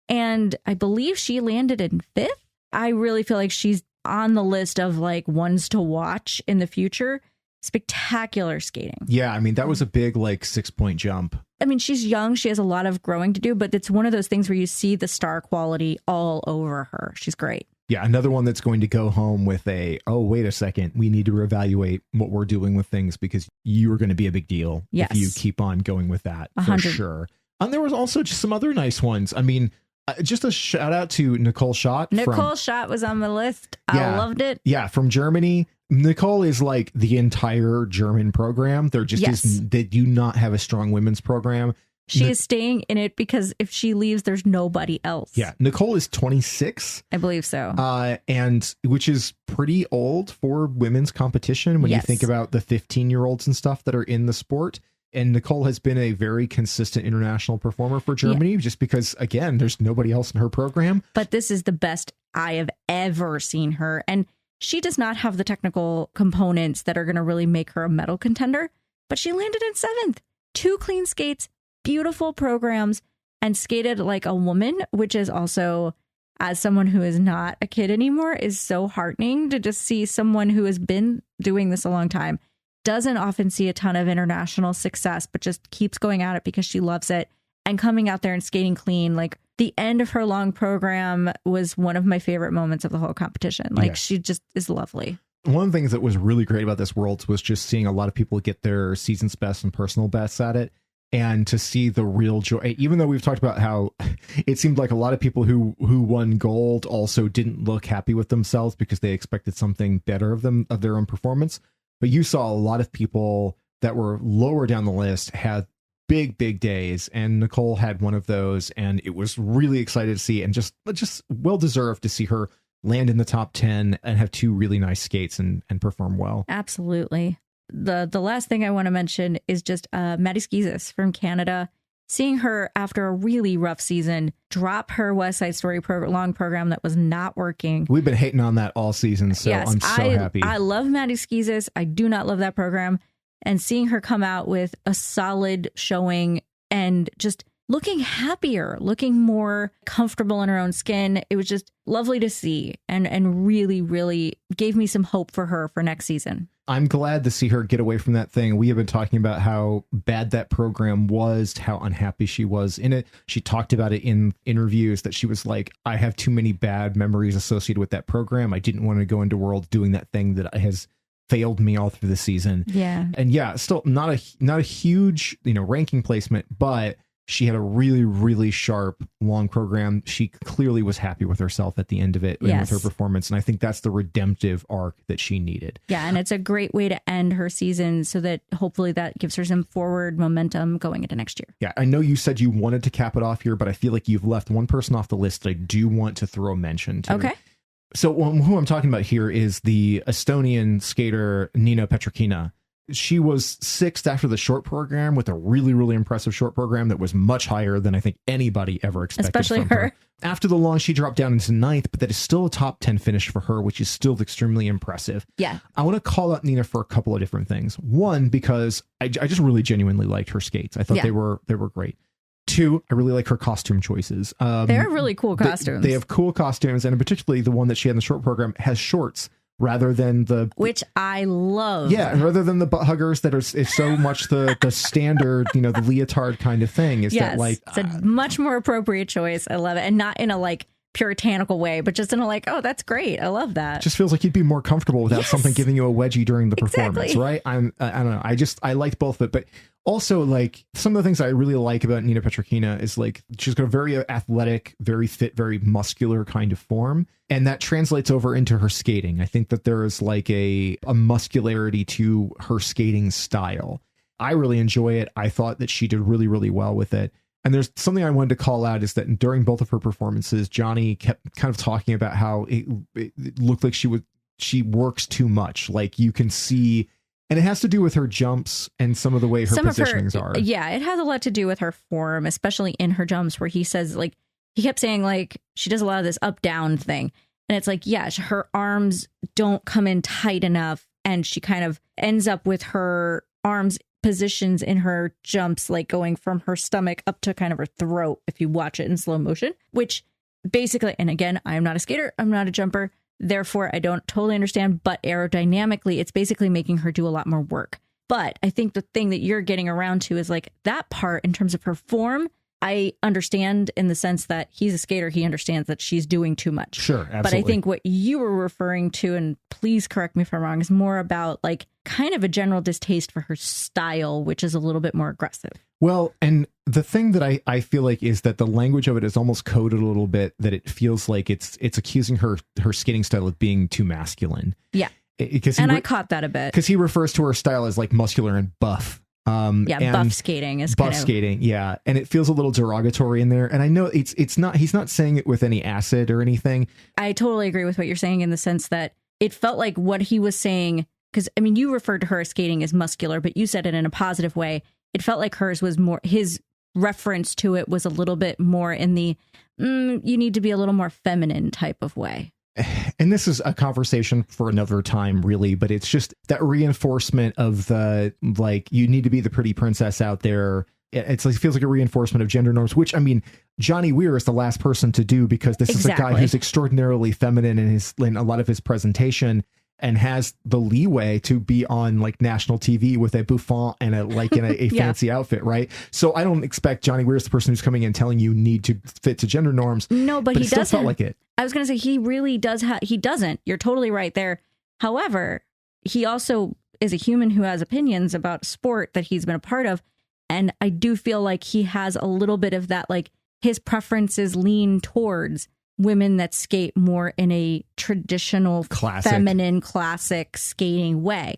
And I believe she landed in 5th. I really feel like she's on the list of like ones to watch in the future. Spectacular skating. Yeah, I mean, that was a big like 6-point jump. I mean, she's young. She has a lot of growing to do, but it's one of those things where you see the star quality all over her. She's great. Yeah, another one that's going to go home with wait a second, we need to reevaluate what we're doing with things because you are going to be a big deal if you keep on going with that, 100. For sure. And there was also just some other nice ones. I mean, just a shout out to Nicole Schott. Nicole Schott was on the list. I loved it. Yeah, from Germany. Nicole is like the entire German program. There just they do not have a strong women's program. She is staying in it because if she leaves, there's nobody else. Yeah. Nicole is 26. I believe so. And which is pretty old for women's competition when you think about the 15-year-olds and stuff that are in the sport. And Nicole has been a very consistent international performer for Germany just because, again, there's nobody else in her program. But this is the best I have ever seen her. And she does not have the technical components that are going to really make her a medal contender. But she landed in 7th. 2 clean skates, beautiful programs, and skated like a woman, which is also, as someone who is not a kid anymore, is so heartening to just see someone who has been doing this a long time. Doesn't often see a ton of international success, but just keeps going at it because she loves it and coming out there and skating clean. Like the end of her long program was one of my favorite moments of the whole competition. Like she just is lovely. One of the things that was really great about this Worlds was just seeing a lot of people get their season's best and personal bests at it. And to see the real joy, even though we've talked about how it seemed like a lot of people who won gold also didn't look happy with themselves because they expected something better of their own performance. But you saw a lot of people that were lower down the list had big days, and Nicole had one of those, and it was really excited to see, and just well deserved to see her land in the top 10 and have two really nice skates and perform well. Absolutely. The last thing I want to mention is just Maddie Schizas from Canada. Seeing her after a really rough season drop her West Side Story long program that was not working. We've been hating on that all season, so yes, I'm so happy. I love Maddie Schizas. I do not love that program. And seeing her come out with a solid showing and just looking happier, looking more comfortable in her own skin. It was just lovely to see and really, really gave me some hope for her for next season. I'm glad to see her get away from that thing. We have been talking about how bad that program was, how unhappy she was in it. She talked about it in interviews that she was like, I have too many bad memories associated with that program. I didn't want to go into Worlds doing that thing that has failed me all through the season. Yeah. And yeah, still not a huge, ranking placement, but she had a really, really sharp long program. She clearly was happy with herself at the end of it and with her performance. And I think that's the redemptive arc that she needed. Yeah. And it's a great way to end her season so that hopefully that gives her some forward momentum going into next year. Yeah. I know you said you wanted to cap it off here, but I feel like you've left one person off the list that I do want to throw a mention to. Okay. So who I'm talking about here is the Estonian skater Niina Petrõkina. She was sixth after the short program with a really, really impressive short program that was much higher than I think anybody ever expected. Especially from her. After the long, she dropped down into ninth, but that is still a top 10 finish for her, which is still extremely impressive. Yeah. I want to call out Niina for a couple of different things. One, because I just really genuinely liked her skates. I thought they were great. Two, I really like her costume choices. They're really cool costumes. They have cool costumes, and particularly the one that she had in the short program has shorts rather than which I love. Yeah, and rather than the butt huggers that is so much the standard, the leotard kind of thing. Is that like it's a much more appropriate choice. I love it, and not in a puritanical way, but just in a oh, that's great. I love that. Just feels like you'd be more comfortable without something giving you a wedgie during the performance, right? I don't know. I liked both of it, but also some of the things I really like about Niina Petrõkina is she's got a very athletic, very fit, very muscular kind of form, and that translates over into her skating. I think that there is a muscularity to her skating style. I really enjoy it. I thought that she did really, really well with it. And there's something I wanted to call out is that during both of her performances, Johnny kept kind of talking about how it looked like she works too much. You can see, and it has to do with her jumps and some of the way her positionings are. Yeah, it has a lot to do with her form, especially in her jumps, where he says he kept saying she does a lot of this up down thing. And it's her arms don't come in tight enough, and she kind of ends up with her arms positions in her jumps going from her stomach up to kind of her throat if you watch it in slow motion, which basically, and again, I am not a skater, I'm not a jumper, therefore I don't totally understand, but aerodynamically it's basically making her do a lot more work. But I think the thing that you're getting around to is that part in terms of her form, I understand in the sense that he's a skater, he understands that she's doing too much. Sure, absolutely. But I think what you were referring to, and please correct me if I'm wrong, is more about kind of a general distaste for her style, which is a little bit more aggressive. Well, and the thing that I feel is that the language of it is almost coded a little bit, that it feels like it's accusing her skating style of being too masculine. Yeah. I caught that a bit. Because he refers to her style as muscular and buff. Buff skating is buff skating. Yeah. And it feels a little derogatory in there. And I know he's not saying it with any acid or anything. I totally agree with what you're saying in the sense that it felt like what he was saying, because you referred to her skating as muscular, but you said it in a positive way. It felt like hers was more, his reference to it was a little bit more in the, you need to be a little more feminine type of way. And this is a conversation for another time, really, but it's just that reinforcement of the, you need to be the pretty princess out there. It feels like a reinforcement of gender norms, which, Johnny Weir is the last person to do, because this is a guy who's extraordinarily feminine in a lot of his presentation, and has the leeway to be on national TV with a bouffant and a fancy outfit, right? So I don't expect Johnny Weir is the person who's coming in telling you need to fit to gender norms. No, but he it still does felt like it. I was going to say he really does. He doesn't. You're totally right there. However, he also is a human who has opinions about sport that he's been a part of. And I do feel like he has a little bit of that, like his preferences lean towards women that skate more in a traditional feminine classic skating way.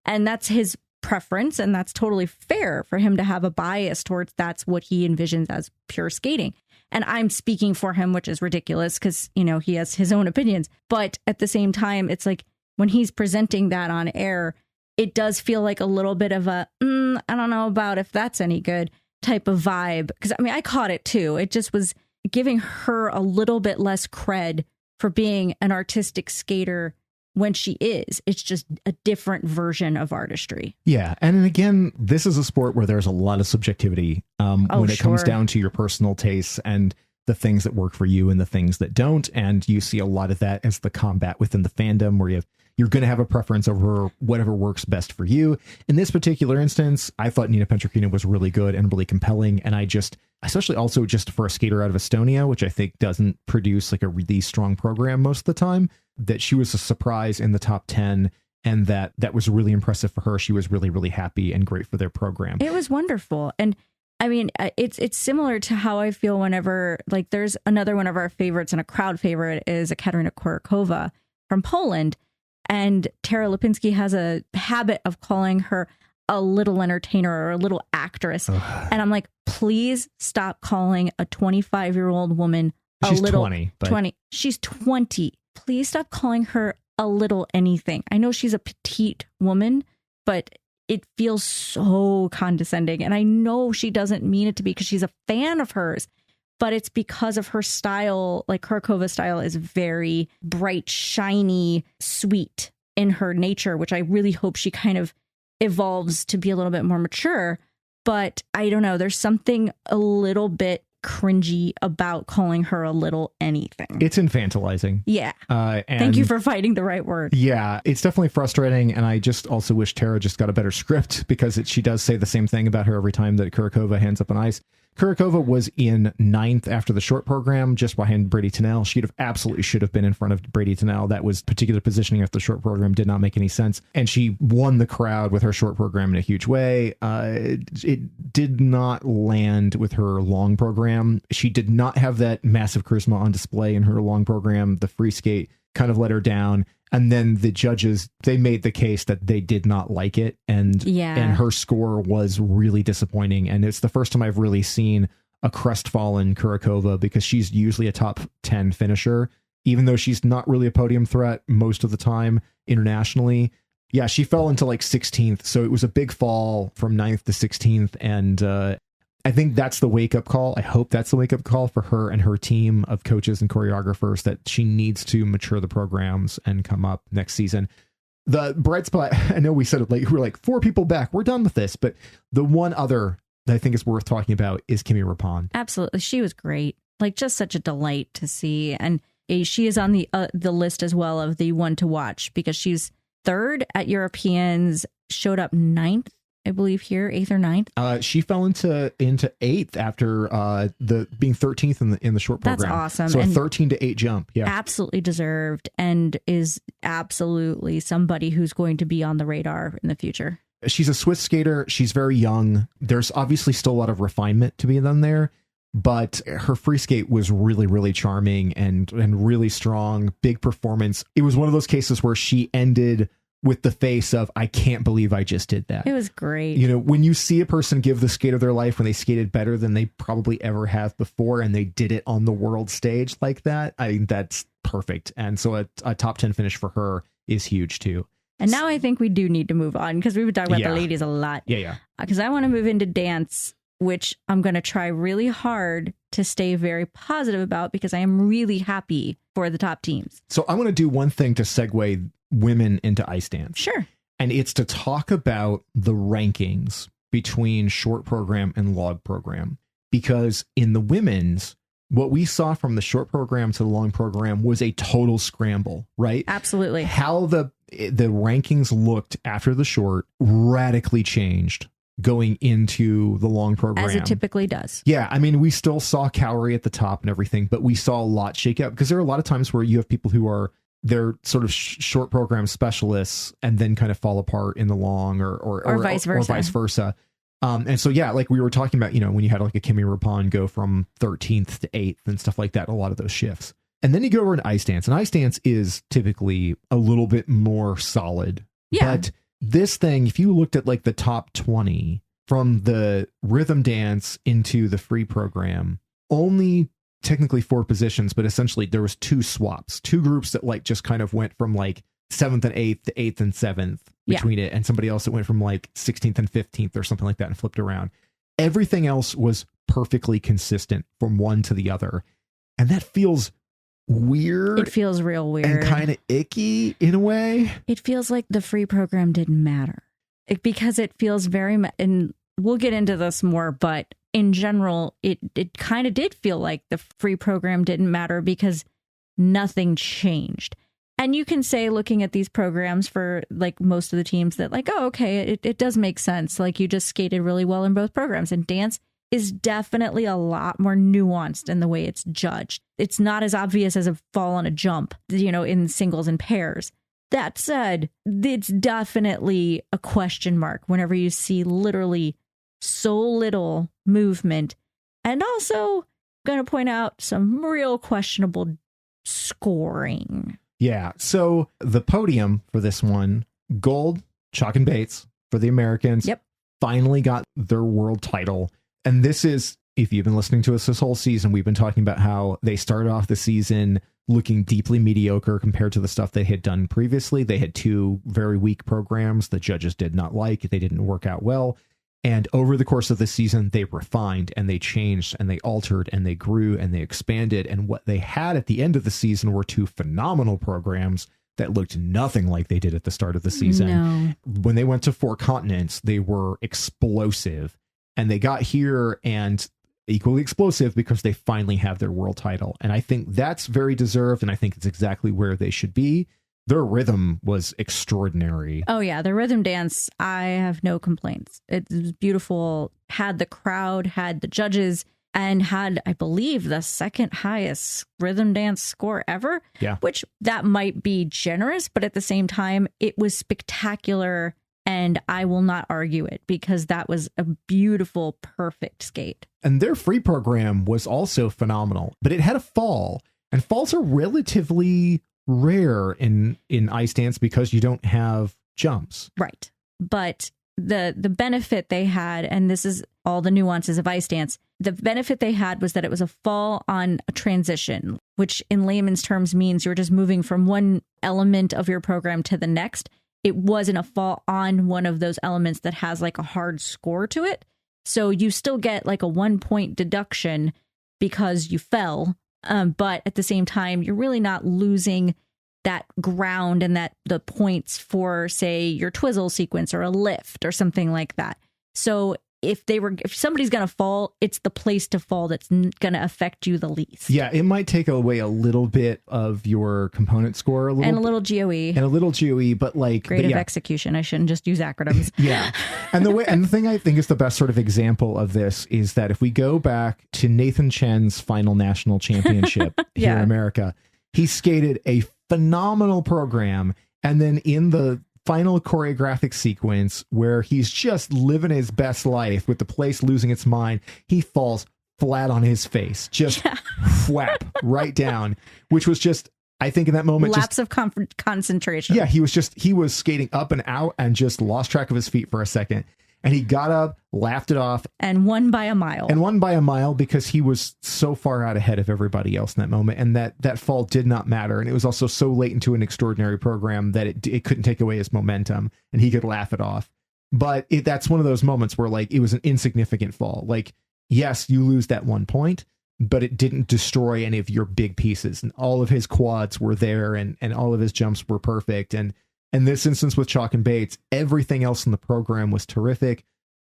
And that's his preference. And that's totally fair for him to have a bias towards that's what he envisions as pure skating. And I'm speaking for him, which is ridiculous because, you know, he has his own opinions. But at the same time, it's like when he's presenting that on air, it does feel like a little bit of a, I don't know about if that's any good type of vibe. Because, I mean, I caught it too. It just was giving her a little bit less cred for being an artistic skater when she is. It's just a different version of artistry. Yeah. And again, this is a sport where there's a lot of subjectivity when it comes down to your personal tastes and the things that work for you and the things that don't. And you see a lot of that as the combat within the fandom where you're going to have a preference over whatever works best for you. In this particular instance, I thought Niina Petrõkina was really good and really compelling. And I just, especially also just for a skater out of Estonia, which I think doesn't produce like a really strong program most of the time, that she was a surprise in the top 10. And that was really impressive for her. She was really, really happy and great for their program. It was wonderful. And I mean, it's similar to how I feel whenever, like, there's another one of our favorites and a crowd favorite is Ekaternia Kurakova from Poland. And Tara Lipinski has a habit of calling her a little entertainer or a little actress. Ugh. And I'm like, please stop calling a 25-year-old woman a She's little 20. She's 20. Please stop calling her a little anything. I know she's a petite woman, but it feels so condescending. And I know she doesn't mean it to be because she's a fan of hers. But it's because of her style, like Kurakova's style is very bright, shiny, sweet in her nature, which I really hope she kind of evolves to be a little bit more mature. But I don't know, there's something a little bit cringy about calling her a little anything. It's infantilizing. Yeah. And thank you for finding the right word. Yeah, it's definitely frustrating. And I just also wish Tara just got a better script because she does say the same thing about her every time that Kurakova hands up on ice. Kurakova was in 9th after the short program, just behind Bradie Tennell. She should have been in front of Bradie Tennell. That was particular positioning of the short program did not make any sense. And she won the crowd with her short program in a huge way. It did not land with her long program. She did not have that massive charisma on display in her long program. The free skate kind of let her down. And then the judges, they made the case that they did not like it. And her score was really disappointing. And it's the first time I've really seen a crestfallen Kurakova because she's usually a top 10 finisher, even though she's not really a podium threat most of the time internationally. Yeah, she fell into like 16th. So it was a big fall from 9th to 16th. And I think that's the wake-up call. I hope that's the wake-up call for her and her team of coaches and choreographers that she needs to mature the programs and come up next season. The bright spot, I know we said it like we're like 4 people back. We're done with this. But the one other that I think is worth talking about is Kimmy Repond. Absolutely. She was great. Like just such a delight to see. And she is on the list as well of the one to watch because she's 3rd at Europeans, showed up 9th. I believe here, 8th or 9th. She fell into 8th after the being 13th in the short program. That's awesome. So and a 13 to 8 jump. Yeah, absolutely deserved, and is absolutely somebody who's going to be on the radar in the future. She's a Swiss skater. She's very young. There's obviously still a lot of refinement to be done there, but her free skate was really, really charming and really strong. Big performance. It was one of those cases where she ended with the face of, I can't believe I just did that. It was great. You know, when you see a person give the skate of their life when they skated better than they probably ever have before, and they did it on the world stage like that, I mean, that's perfect. And so a top 10 finish for her is huge too. And now I think we do need to move on because we've been talking about the ladies a lot. Yeah. Because I want to move into dance, which I'm going to try really hard to stay very positive about because I am really happy for the top teams. So I want to do one thing to segue women into ice dance. Sure. And it's to talk about the rankings between short program and log program. Because in the women's, what we saw from the short program to the long program was a total scramble, right? Absolutely. How the rankings looked after the short radically changed going into the long program. As it typically does. Yeah, I mean, we still saw Kaori at the top and everything, but we saw a lot shake out because there are a lot of times where you have people who are they're sort of short program specialists and then kind of fall apart in the long or vice versa. And so, yeah, like we were talking about, when you had like a Kimmy Repond go from 13th to 8th and stuff like that, a lot of those shifts. And then you go over to ice dance, and ice dance is typically a little bit more solid. Yeah. But this thing, if you looked at like the top 20 from the rhythm dance into the free program, only technically 4 positions, but essentially there was 2 swaps, 2 groups that like just kind of went from like 7th and 8th to 8th and 7th between it, and somebody else that went from like 16th and 15th or something like that and flipped around. Everything else was perfectly consistent from one to the other. And that feels weird. It feels real weird. And kind of icky in a way. It feels like the free program didn't matter. Because it feels very, and we'll get into this more, but in general, it kind of did feel like the free program didn't matter because nothing changed. And you can say, looking at these programs for like most of the teams, that like, oh, okay, it does make sense. Like you just skated really well in both programs. And dance is definitely a lot more nuanced in the way it's judged. It's not as obvious as a fall on a jump, in singles and pairs. That said, it's definitely a question mark whenever you see literally so little movement. And also, I'm going to point out some real questionable scoring. Yeah. So the podium for this one, gold, Chock and Bates for the Americans. Yep. Finally got their world title. And this is, if you've been listening to us this whole season, we've been talking about how they started off the season looking deeply mediocre compared to the stuff they had done previously. They had 2 very weak programs the judges did not like. They didn't work out well. And over the course of the season, they refined and they changed and they altered and they grew and they expanded. And what they had at the end of the season were 2 phenomenal programs that looked nothing like they did at the start of the season. No. When they went to 4 continents, they were explosive. And they got here and equally explosive because they finally have their world title. And I think that's very deserved. And I think it's exactly where they should be. Their rhythm was extraordinary. Oh, yeah. The rhythm dance, I have no complaints. It was beautiful. Had the crowd, had the judges, and had, I believe, the second highest rhythm dance score ever. Yeah. Which that might be generous, but at the same time, it was spectacular. And I will not argue it because that was a beautiful, perfect skate. And their free program was also phenomenal, but it had a fall. And falls are relatively rare in ice dance because you don't have jumps. Right. But the benefit they had, and this is all the nuances of ice dance, the benefit they had was that it was a fall on a transition, which in layman's terms means you're just moving from one element of your program to the next. It wasn't a fall on one of those elements that has like a hard score to it. So you still get like a 1-point deduction because you fell. But at the same time, you're really not losing that ground and that the points for, say, your twizzle sequence or a lift or something like that. So if somebody's going to fall, it's the place to fall that's going to affect you the least. Yeah, it might take away a little bit of your component score, and a little GOE, but like creative execution. I shouldn't just use acronyms. Yeah, and the thing I think is the best sort of example of this is that if we go back to Nathan Chen's final national championship here in America, he skated a phenomenal program, and then in the final choreographic sequence where he's just living his best life with the place losing its mind, he falls flat on his face, just whap right down, which was just, I think in that moment, lapse of concentration. Yeah, he was skating up and out and just lost track of his feet for a second. And he got up, laughed it off. And won by a mile. Because he was so far out ahead of everybody else in that moment. And that fall did not matter. And it was also so late into an extraordinary program that it couldn't take away his momentum. And he could laugh it off. But that's one of those moments where like it was an insignificant fall. Like, yes, you lose that 1 point, but it didn't destroy any of your big pieces. And all of his quads were there and all of his jumps were perfect. And in this instance with Chock and Bates, everything else in the program was terrific.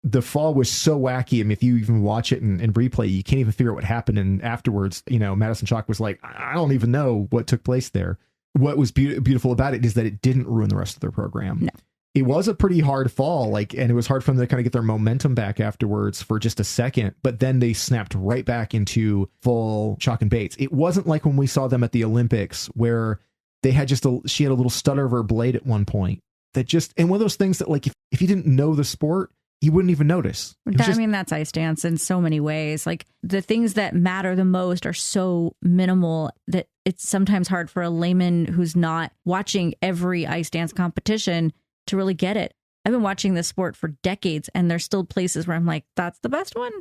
The fall was so wacky. I mean, if you even watch it in replay, you can't even figure out what happened. And afterwards, Madison Chock was like, I don't even know what took place there. What was beautiful about it is that it didn't ruin the rest of their program. No. It was a pretty hard fall, and it was hard for them to kind of get their momentum back afterwards for just a second, but then they snapped right back into full Chock and Bates. It wasn't like when we saw them at the Olympics where they had she had a little stutter of her blade at one point that and one of those things that like, if you didn't know the sport, you wouldn't even notice. That's ice dance in so many ways. Like the things that matter the most are so minimal that it's sometimes hard for a layman who's not watching every ice dance competition to really get it. I've been watching this sport for decades and there's still places where I'm like, that's the best one.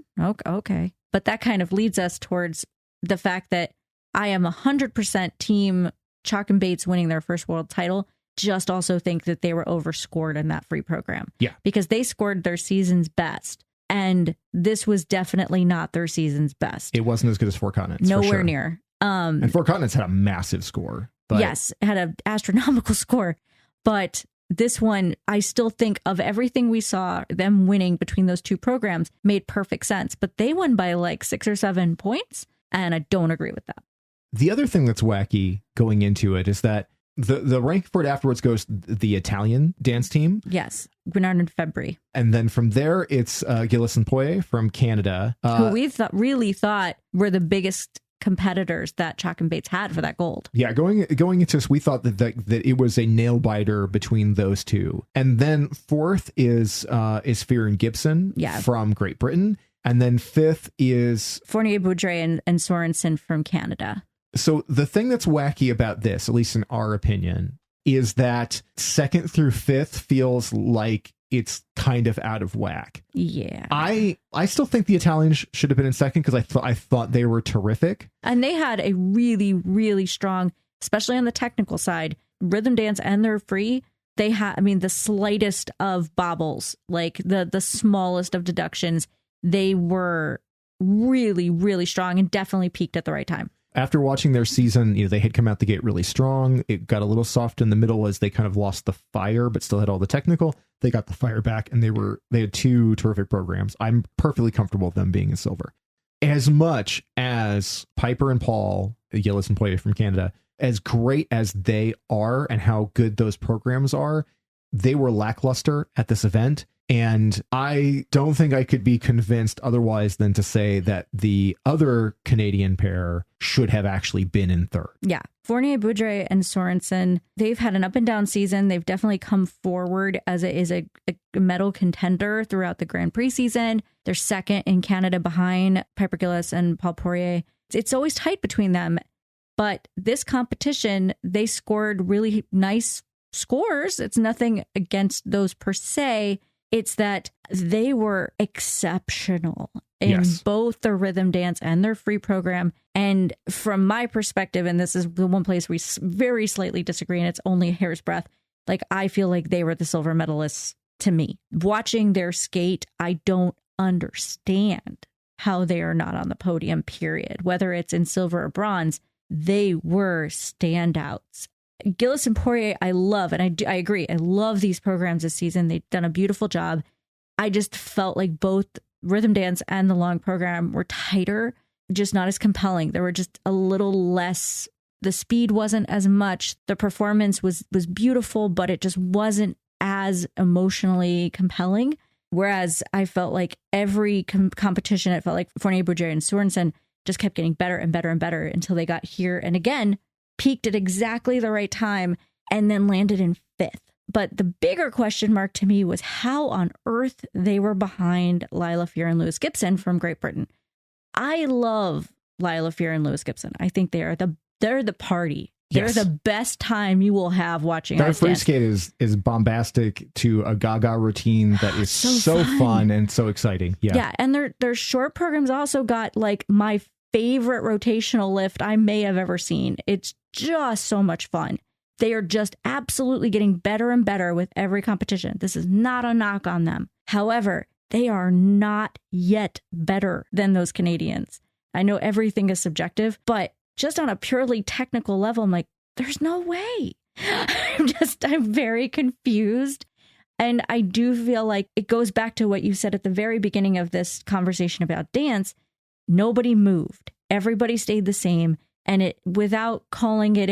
Okay. But that kind of leads us towards the fact that I am 100% team Chock and Bates winning their first world title. Just also think that they were overscored in that free program. Yeah. Because they scored their season's best. And this was definitely not their season's best. It wasn't as good as Four Continents. Nowhere near. And Four Continents had a massive score. But... Yes, it had an astronomical score. But this one, I still think of everything we saw them winning between those two programs made perfect sense. But they won by like 6 or 7 points. And I don't agree with that. The other thing that's wacky going into it is that the rank for it afterwards goes the Italian dance team. Yes, Guignard Fabbri. And then from there, it's Gilles and Poirier from Canada. Who we really thought were the biggest competitors that Chock and Bates had for that gold. Yeah, going into this, we thought that it was a nail biter between those two. And then fourth is Fear and Gibson from Great Britain. And then fifth is Fournier-Boudre and Sorensen from Canada. So the thing that's wacky about this, at least in our opinion, is that second through fifth feels like it's kind of out of whack. Yeah. I still think the Italians should have been in second because I thought they were terrific. And they had a really, really strong, especially on the technical side, rhythm dance and their free. They had, the slightest of bobbles, like the smallest of deductions, they were really, really strong and definitely peaked at the right time. After watching their season, they had come out the gate really strong. It got a little soft in the middle as they kind of lost the fire, but still had all the technical. They got the fire back, and they had 2 terrific programs. I'm perfectly comfortable with them being in silver. As much as Piper and Paul, Gilles and Poirier from Canada, as great as they are and how good those programs are, they were lackluster at this event. And I don't think I could be convinced otherwise than to say that the other Canadian pair should have actually been in third. Yeah. Fournier-Boudre and Sorensen, they've had an up and down season. They've definitely come forward as a medal contender throughout the Grand Prix season. They're second in Canada behind Piper Gilles and Paul Poirier. It's always tight between them. But this competition, they scored really nice scores. It's nothing against those per se. It's that they were exceptional in both their rhythm dance and their free program. And from my perspective, and this is the one place we very slightly disagree, and it's only a hair's breadth, like I feel like they were the silver medalists to me. Watching their skate, I don't understand how they are not on the podium, period. Whether it's in silver or bronze, they were standouts. Gilles and Poirier, I love, and I agree. I love these programs this season. They've done a beautiful job. I just felt like both rhythm dance and the long program were tighter, just not as compelling. There were just a little less. The speed wasn't as much. The performance was beautiful, but it just wasn't as emotionally compelling. Whereas I felt like every competition, it felt like Fournier-Boudre and Sorensen just kept getting better and better and better until they got here. And again, peaked at exactly the right time and then landed in fifth. But the bigger question mark to me was how on earth they were behind Lila Fear and Lewis Gibson from Great Britain. I love Lila Fear and Lewis Gibson. I think they're the party. They're the best time you will have watching. Their free skate is bombastic to a gaga routine that is so fun and so exciting. Yeah. And their short programs also got like my favorite rotational lift I may have ever seen. It's just so much fun. They are just absolutely getting better and better with every competition. This is not a knock on them. However, they are not yet better than those Canadians. I know everything is subjective, but just on a purely technical level, I'm like, there's no way. I'm very confused. And I do feel like it goes back to what you said at the very beginning of this conversation about dance. Nobody moved. Everybody stayed the same. And it, without calling it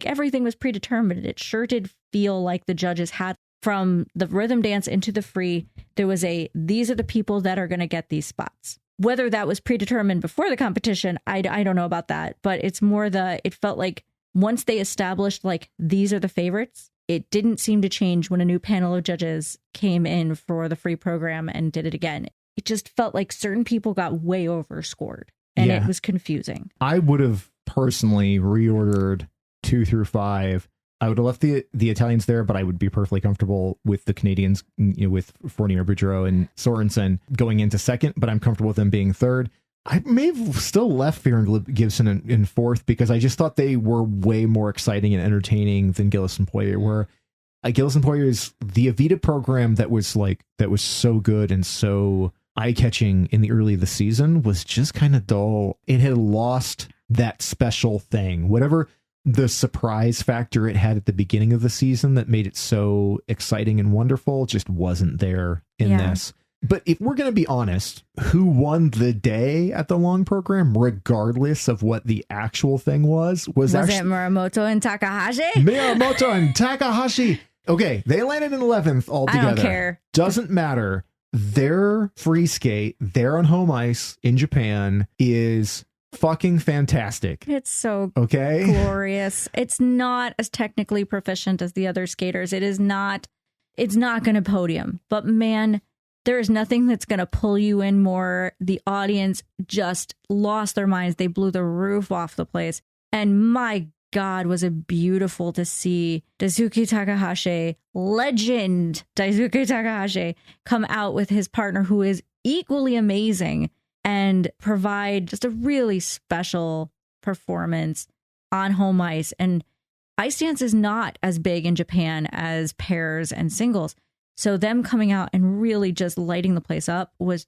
everything was predetermined, it sure did feel like the judges had, from the rhythm dance into the free, there was these are the people that are going to get these spots. Whether that was predetermined before the competition, I don't know about that. But it's more it felt like once they established like these are the favorites, it didn't seem to change when a new panel of judges came in for the free program and did it again. It just felt like certain people got way overscored, and it was confusing. I would have personally reordered 2 through 5. I would have left the Italians there, but I would be perfectly comfortable with the Canadians, with Fournier, Boudreau, and Sorensen going into second, but I'm comfortable with them being third. I may have still left Fear and Gibson in fourth because I just thought they were way more exciting and entertaining than Gillis and Poirier were. Gillis and Poirier is the Evita program that was so good and so eye-catching in the early of the season was just kind of dull. It had lost that special thing, whatever the surprise factor it had at the beginning of the season that made it so exciting and wonderful just wasn't there in this. But if we're going to be honest, who won the day at the long program, regardless of what the actual thing was it Muramoto and Takahashi? Muramoto and Takahashi. Okay, they landed in 11th altogether. I don't care. Doesn't matter. Their free skate, they're on home ice in Japan, is fucking fantastic. It's so glorious. It's not as technically proficient as the other skaters. It's not going to podium. But man, there is nothing that's going to pull you in more. The audience just lost their minds. They blew the roof off the place. And my God, was it beautiful to see Daisuke Takahashi, legend Daisuke Takahashi, come out with his partner who is equally amazing and provide just a really special performance on home ice. And ice dance is not as big in Japan as pairs and singles. So them coming out and really just lighting the place up was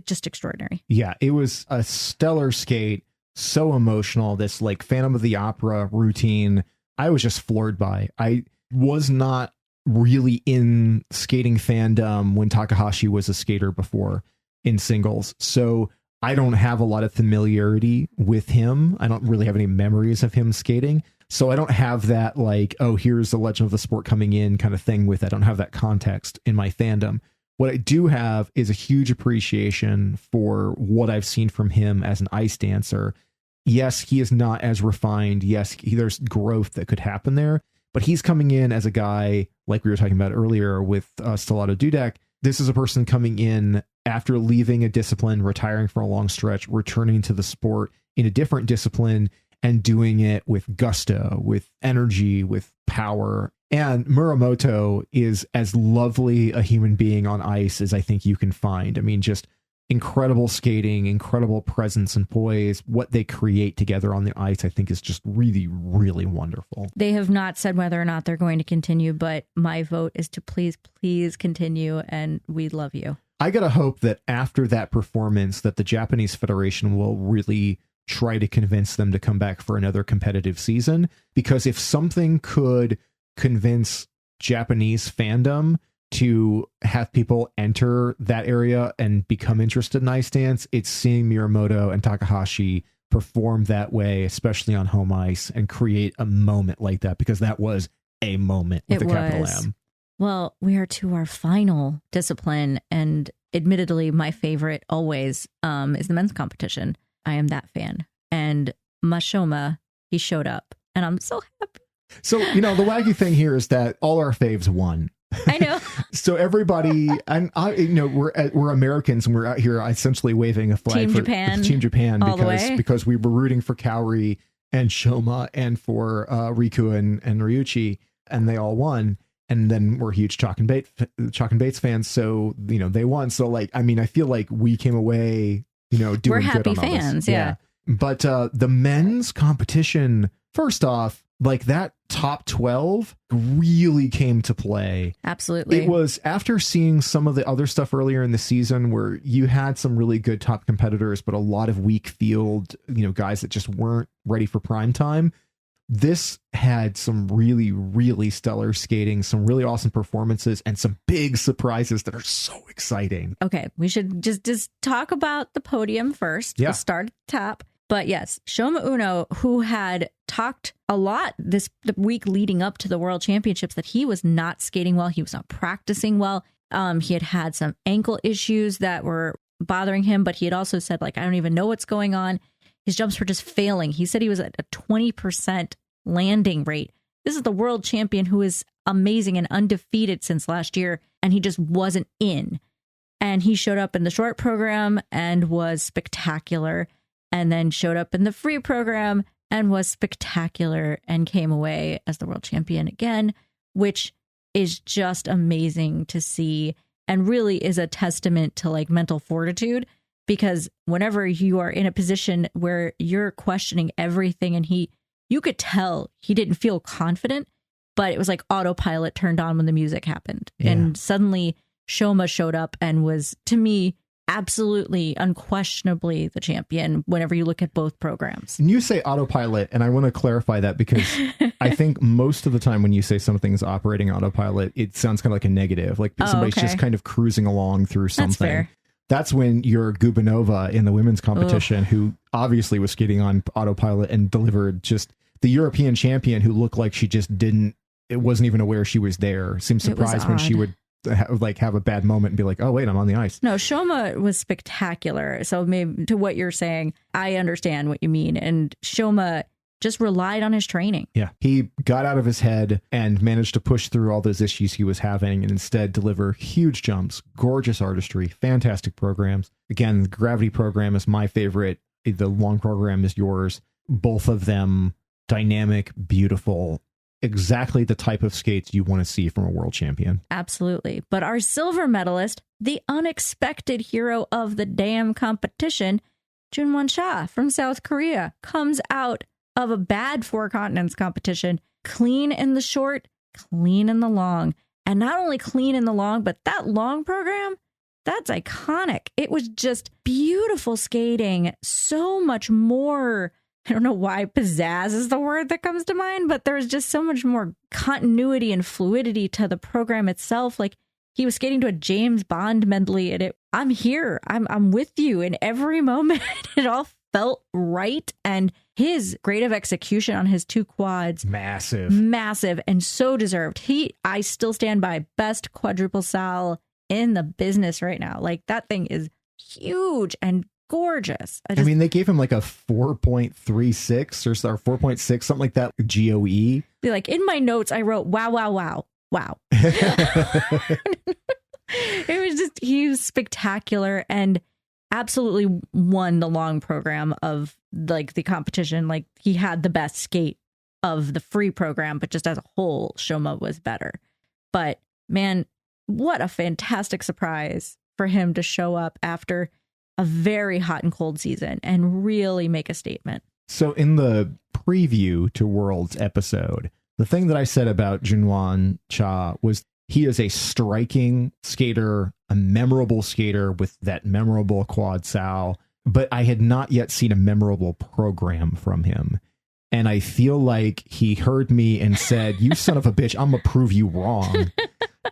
just extraordinary. Yeah, it was a stellar skate. So emotional. This like Phantom of the Opera routine, I was just floored by. I was not really in skating fandom when Takahashi was a skater before in singles. So I don't have a lot of familiarity with him. I don't really have any memories of him skating. So I don't have that like, oh, here's the legend of the sport coming in kind of thing with it. I don't have that context in my fandom. What I do have is a huge appreciation for what I've seen from him as an ice dancer. Yes, he is not as refined. Yes, there's growth that could happen there, but he's coming in as a guy, like we were talking about earlier with Stellato-Dudek. This is a person coming in after leaving a discipline, retiring for a long stretch, returning to the sport in a different discipline and doing it with gusto, with energy, with power. And Muramoto is as lovely a human being on ice as I think you can find. I mean, just incredible skating, incredible presence and poise. What they create together on the ice, I think, is just really, really wonderful. They have not said whether or not they're going to continue, but my vote is to please continue, and we love you. I gotta hope that after that performance that the Japanese Federation will really try to convince them to come back for another competitive season, because if something could convince Japanese fandom to have people enter that area and become interested in ice dance, it's seeing Muramoto and Takahashi perform that way, especially on home ice, and create a moment like that, because that was a moment with a capital M. Well, we are to our final discipline, and admittedly, my favorite always is the men's competition. I am that fan. And Mashoma, he showed up, and I'm so happy. So, the wacky thing here is that all our faves won. I know. So everybody, and we're Americans, and we're out here essentially waving a flag for Team Japan because we were rooting for Kaori and Shoma and for Riku and Ryuichi, and they all won. And then we're huge Chock and Bates fans, so they won. So I feel like we came away doing we're happy good on fans, yeah. But the men's competition, first off, that top 12 really came to play. Absolutely. It was after seeing some of the other stuff earlier in the season where you had some really good top competitors, but a lot of weak field, guys that just weren't ready for prime time. This had some really, really stellar skating, some really awesome performances, and some big surprises that are so exciting. Okay, we should just talk about the podium first. Yeah. We'll start at the top. But yes, Shoma Uno, who had talked a lot the week leading up to the World Championships that he was not skating well, he was not practicing well. He had some ankle issues that were bothering him, but he had also said, I don't even know what's going on. His jumps were just failing. He said he was at a 20% landing rate. This is the world champion who is amazing and undefeated since last year, and he just wasn't in. And he showed up in the short program and was spectacular, and then showed up in the free program and was spectacular and came away as the world champion again, which is just amazing to see and really is a testament to like mental fortitude, because whenever you are in a position where you're questioning everything, and you could tell he didn't feel confident, but it was like autopilot turned on when the music happened. Yeah. And suddenly Shoma showed up and was, to me, absolutely, unquestionably the champion whenever you look at both programs. And you say autopilot, and I want to clarify that because I think most of the time when you say something's operating autopilot, it sounds kind of like a negative, like somebody's just kind of cruising along through something. That's fair. That's when you're Gubanova in the women's competition, who obviously was skating on autopilot and delivered just the European champion who looked like she just wasn't even aware she was there. Seemed surprised when she would have a bad moment and be like, oh, wait, I'm on the ice. No, Shoma was spectacular. So maybe to what you're saying, I understand what you mean. And Shoma just relied on his training. Yeah. He got out of his head and managed to push through all those issues he was having and instead deliver huge jumps, gorgeous artistry, fantastic programs. Again, the gravity program is my favorite. The long program is yours. Both of them dynamic, beautiful, exactly the type of skates you want to see from a world champion. Absolutely. But our silver medalist, the unexpected hero of the damn competition, Junhwan Cha from South Korea, comes out of a bad Four Continents competition, clean in the short, clean in the long. And not only clean in the long, but that long program, that's iconic. It was just beautiful skating, so much more. I don't know why pizzazz is the word that comes to mind, but there was just so much more continuity and fluidity to the program itself. Like, he was skating to a James Bond medley, and I'm here. I'm with you in every moment. It all felt right. And his grade of execution on his two quads, massive, and so deserved. I still stand by best quadruple sal in the business right now. Like, that thing is huge and gorgeous. I mean, they gave him like a 4.36 or 4.6, something like that, GOE. Like, in my notes, I wrote, wow, wow, wow, wow. It was just, he was spectacular and absolutely won the long program of like the competition. Like, he had the best skate of the free program, but just as a whole, Shoma was better. But man, what a fantastic surprise for him to show up after a very hot and cold season and really make a statement. So in the preview to Worlds episode, the thing that I said about Junhwan Cha was he is a striking skater, a memorable skater with that memorable quad sal, but I had not yet seen a memorable program from him. And I feel like he heard me and said, you son of a bitch, I'm going to prove you wrong.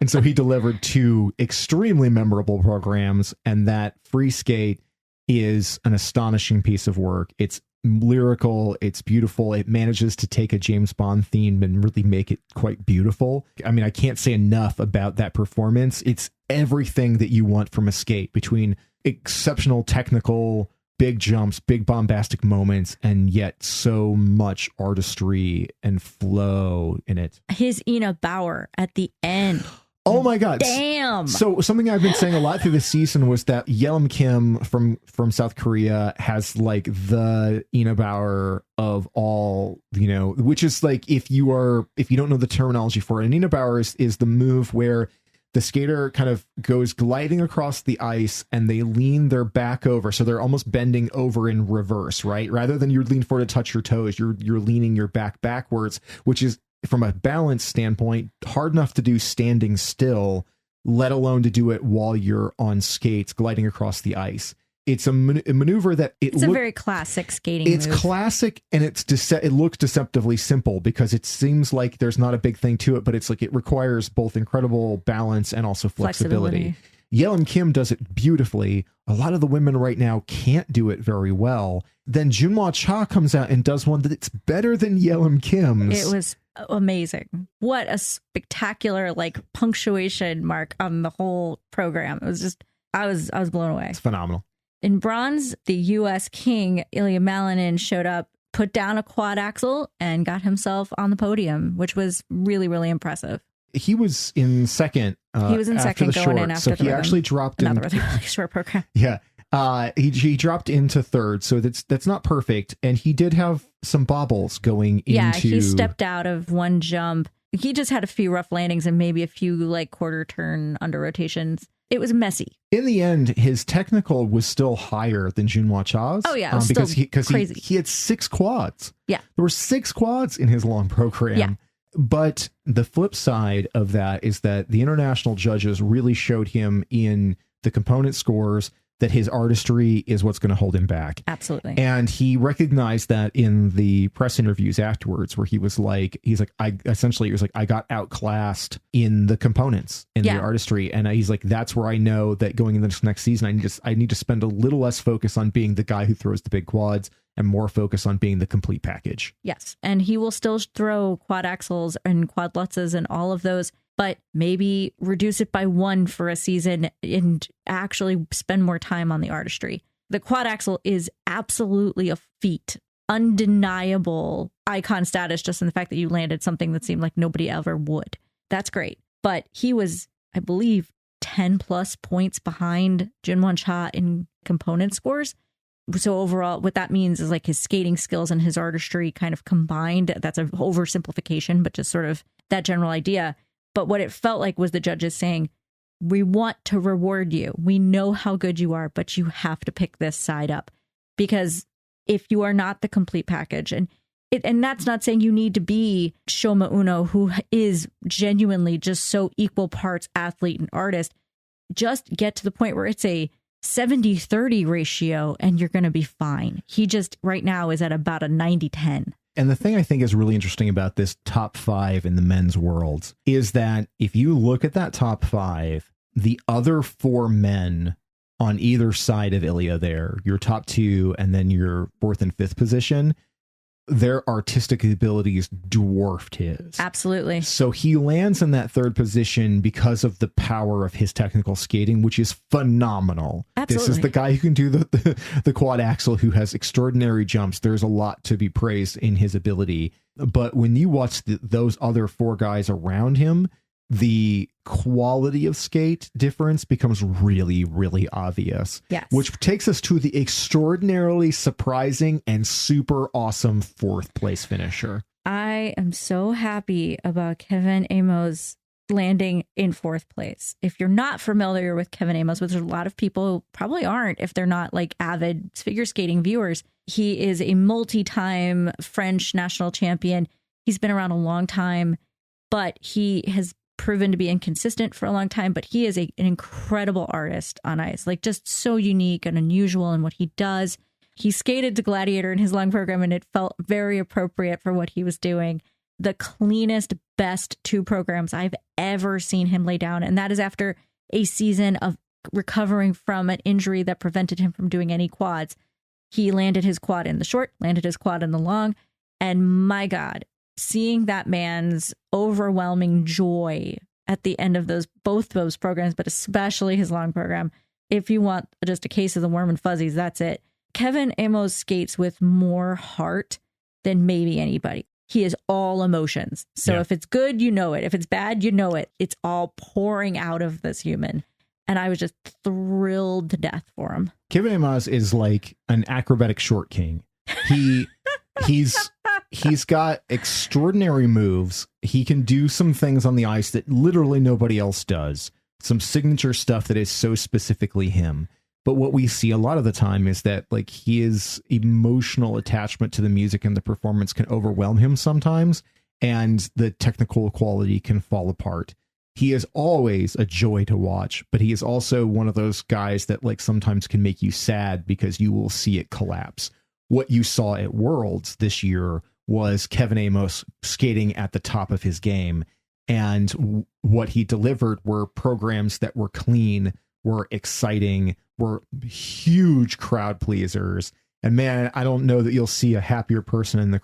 And so he delivered two extremely memorable programs, and that free skate is an astonishing piece of work. It's lyrical, it's beautiful. It manages to take a James Bond theme and really make it quite beautiful. I mean, I can't say enough about that performance. It's everything that you want from a skate, between exceptional technical, big jumps, big bombastic moments, and yet so much artistry and flow in it. His Ina Bauer at the end. Oh my God. Damn. So something I've been saying a lot through this season was that Yelim Kim from South Korea has like the Ina Bauer of all, which is like, if you don't know the terminology for it, an Ina Bauer is the move where the skater kind of goes gliding across the ice and they lean their back over. So they're almost bending over in reverse, right? Rather than you lean forward to touch your toes, you're leaning your back backwards, which is, from a balance standpoint, hard enough to do standing still, let alone to do it while you're on skates gliding across the ice. It's a maneuver that it's a very classic skating move. It's classic, and it looks deceptively simple because it seems like there's not a big thing to it, but it's like it requires both incredible balance and also flexibility. Yelim Kim does it beautifully. A lot of the women right now can't do it very well. Then Junhwan Cha comes out and does one that's better than Yelim Kim's. It was amazing. What a spectacular punctuation mark on the whole program. It was just, I was blown away. It's phenomenal. In bronze, the U.S. King, Ilia Malinin, showed up put down a quad axel and got himself on the podium, which was really, really impressive. He was in second. He was in second going short, in after so he actually dropped in. Another short program. Yeah. He dropped into third, so that's not perfect. And he did have some bobbles going into... Yeah, he stepped out of one jump. He just had a few rough landings and maybe a few like quarter turn under rotations. It was messy. In the end, his technical was still higher than Junhwan Cha's. Oh, yeah. Because crazy. He had 6 quads. Yeah. There were 6 quads in his long program. Yeah. But the flip side of that is that the international judges really showed him in the component scores that his artistry is what's going to hold him back. Absolutely. And he recognized that in the press interviews afterwards, where he was like, I got outclassed in the components, in the artistry. And he's like, that's where I know that going into this next season, I need to spend a little less focus on being the guy who throws the big quads and more focus on being the complete package. Yes. And he will still throw quad axles and quad lutzes and all of those, but maybe reduce it by 1 for a season and actually spend more time on the artistry. The quad axle is absolutely a feat, undeniable icon status, just in the fact that you landed something that seemed like nobody ever would. That's great. But he was, I believe, 10 plus points behind Junhwan Cha in component scores. So overall, what that means is like his skating skills and his artistry kind of combined. That's an oversimplification, but just sort of that general idea. But what it felt like was the judges saying, we want to reward you. We know how good you are, but you have to pick this side up. Because if you are not the complete package, and that's not saying you need to be Shoma Uno, who is genuinely just so equal parts athlete and artist, just get to the point where it's a 70-30 ratio and you're going to be fine. He just right now is at about a 90-10. And the thing I think is really interesting about this top 5 in the men's world is that if you look at that top 5, the other 4 men on either side of Ilia there, your top 2 and then your 4th and 5th position, their artistic abilities dwarfed his. Absolutely. So he lands in that 3rd position because of the power of his technical skating, which is phenomenal. Absolutely. This is the guy who can do the quad axel, who has extraordinary jumps. There's a lot to be praised in his ability. But when you watch those other 4 guys around him, the quality of skate difference becomes really, really obvious. Yes. Which takes us to the extraordinarily surprising and super awesome 4th place finisher. I am so happy about Kevin Aymoz landing in 4th place. If you're not familiar with Kevin Aymoz, which a lot of people probably aren't if they're not like avid figure skating viewers, he is a multi-time French national champion. He's been around a long time, but he has proven to be inconsistent for a long time, but he is an incredible artist on ice, like just so unique and unusual in what he does. He skated to Gladiator in his long program and it felt very appropriate for what he was doing. The cleanest, best 2 programs I've ever seen him lay down. And that is after a season of recovering from an injury that prevented him from doing any quads. He landed his quad in the short, landed his quad in the long. And my God, seeing that man's overwhelming joy at the end of both those programs, but especially his long program. If you want just a case of the warm and fuzzies, that's it. Kevin Aymoz skates with more heart than maybe anybody. He is all emotions. So if it's good, you know it. If it's bad, you know it. It's all pouring out of this human. And I was just thrilled to death for him. Kevin Aymoz is like an acrobatic short king. He's got extraordinary moves. He can do some things on the ice that literally nobody else does. Some signature stuff that is so specifically him. But what we see a lot of the time is that like his emotional attachment to the music and the performance can overwhelm him sometimes, and the technical quality can fall apart. He is always a joy to watch, but he is also one of those guys that like sometimes can make you sad because you will see it collapse. What you saw at Worlds this year was Kevin Aymoz skating at the top of his game. And what he delivered were programs that were clean, were exciting, were huge crowd pleasers. And man, I don't know that you'll see a happier person in the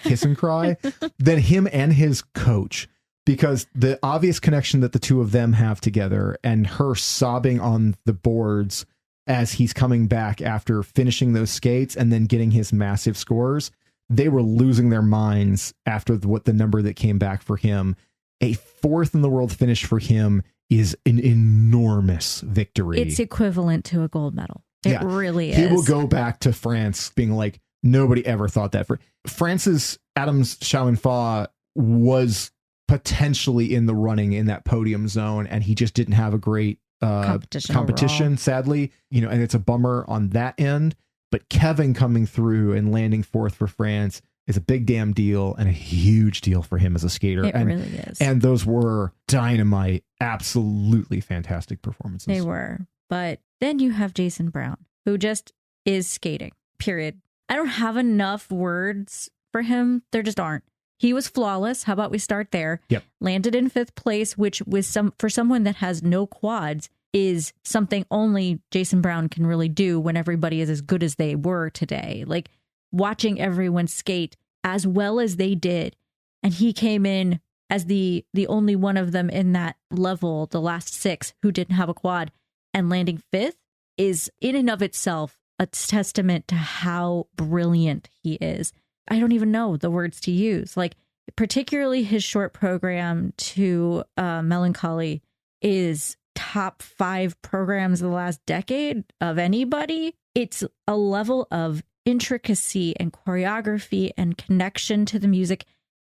kiss and cry than him and his coach, because the obvious connection that the two of them have together, and her sobbing on the boards as he's coming back after finishing those skates and then getting his massive scores. they were losing their minds after what the number that came back for him. A fourth in the world finish for him is an enormous victory. It's equivalent to a gold medal. It really is. He will go back to France being like, nobody ever thought that. For France's Adams Chaouen-Fa was potentially in the running in that podium zone, and he just didn't have a great competition sadly, and it's a bummer on that end. But Kevin coming through and landing fourth for France is a big damn deal and a huge deal for him as a skater. It really is. And those were dynamite, absolutely fantastic performances. They were. But then you have Jason Brown, who just is skating, period. I don't have enough words for him. There just aren't. He was flawless. How about we start there? Yep. Landed in fifth place, which for someone that has no quads is something only Jason Brown can really do when everybody is as good as they were today. Like watching everyone skate as well as they did. And he came in as the only one of them in that level, the last six who didn't have a quad, and landing fifth is in and of itself a testament to how brilliant he is. I don't even know the words to use. Like, particularly his short program to Melancholy is top 5 programs of the last decade of anybody. It's a level of intricacy and choreography and connection to the music.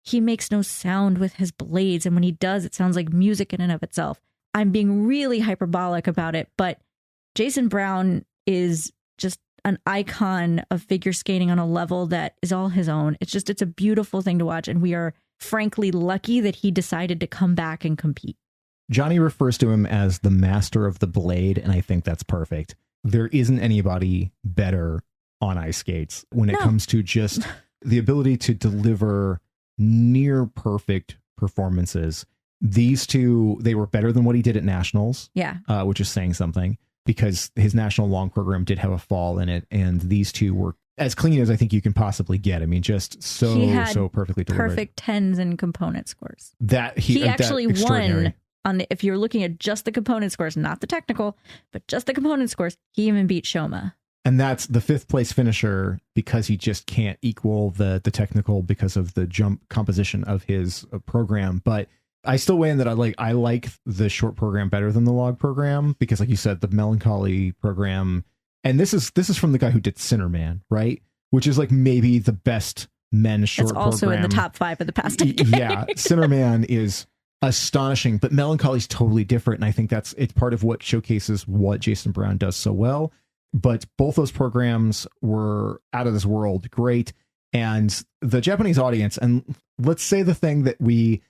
He makes no sound with his blades, and when he does, it sounds like music in and of itself. I'm being really hyperbolic about it, but Jason Brown is just an icon of figure skating on a level that is all his own. It's a beautiful thing to watch, and we are frankly lucky that he decided to come back and compete. Johnny refers to him as the master of the blade, and I think that's perfect. There isn't anybody better on ice skates when it comes to just the ability to deliver near perfect performances. These two, they were better than what he did at Nationals, which is saying something, because his national long program did have a fall in it, and these two were as clean as I think you can possibly get. I mean, just so perfectly delivered. Perfect 10s in component scores. He actually won on if you're looking at just the component scores, not the technical, but just the component scores. He even beat Shoma. And that's the 5th place finisher because he just can't equal the technical because of the jump composition of his program. But I still weigh in that I like the short program better than the log program because, like you said, the Melancholy program, and this is from the guy who did Sinnerman, right? Which is like maybe the best men's short program. It's also in the top 5 of the past decade. Yeah, Sinnerman is astonishing, but Melancholy's totally different, and I think it's part of what showcases what Jason Brown does so well. But both those programs were out of this world great, and the Japanese audience, and let's say the thing that we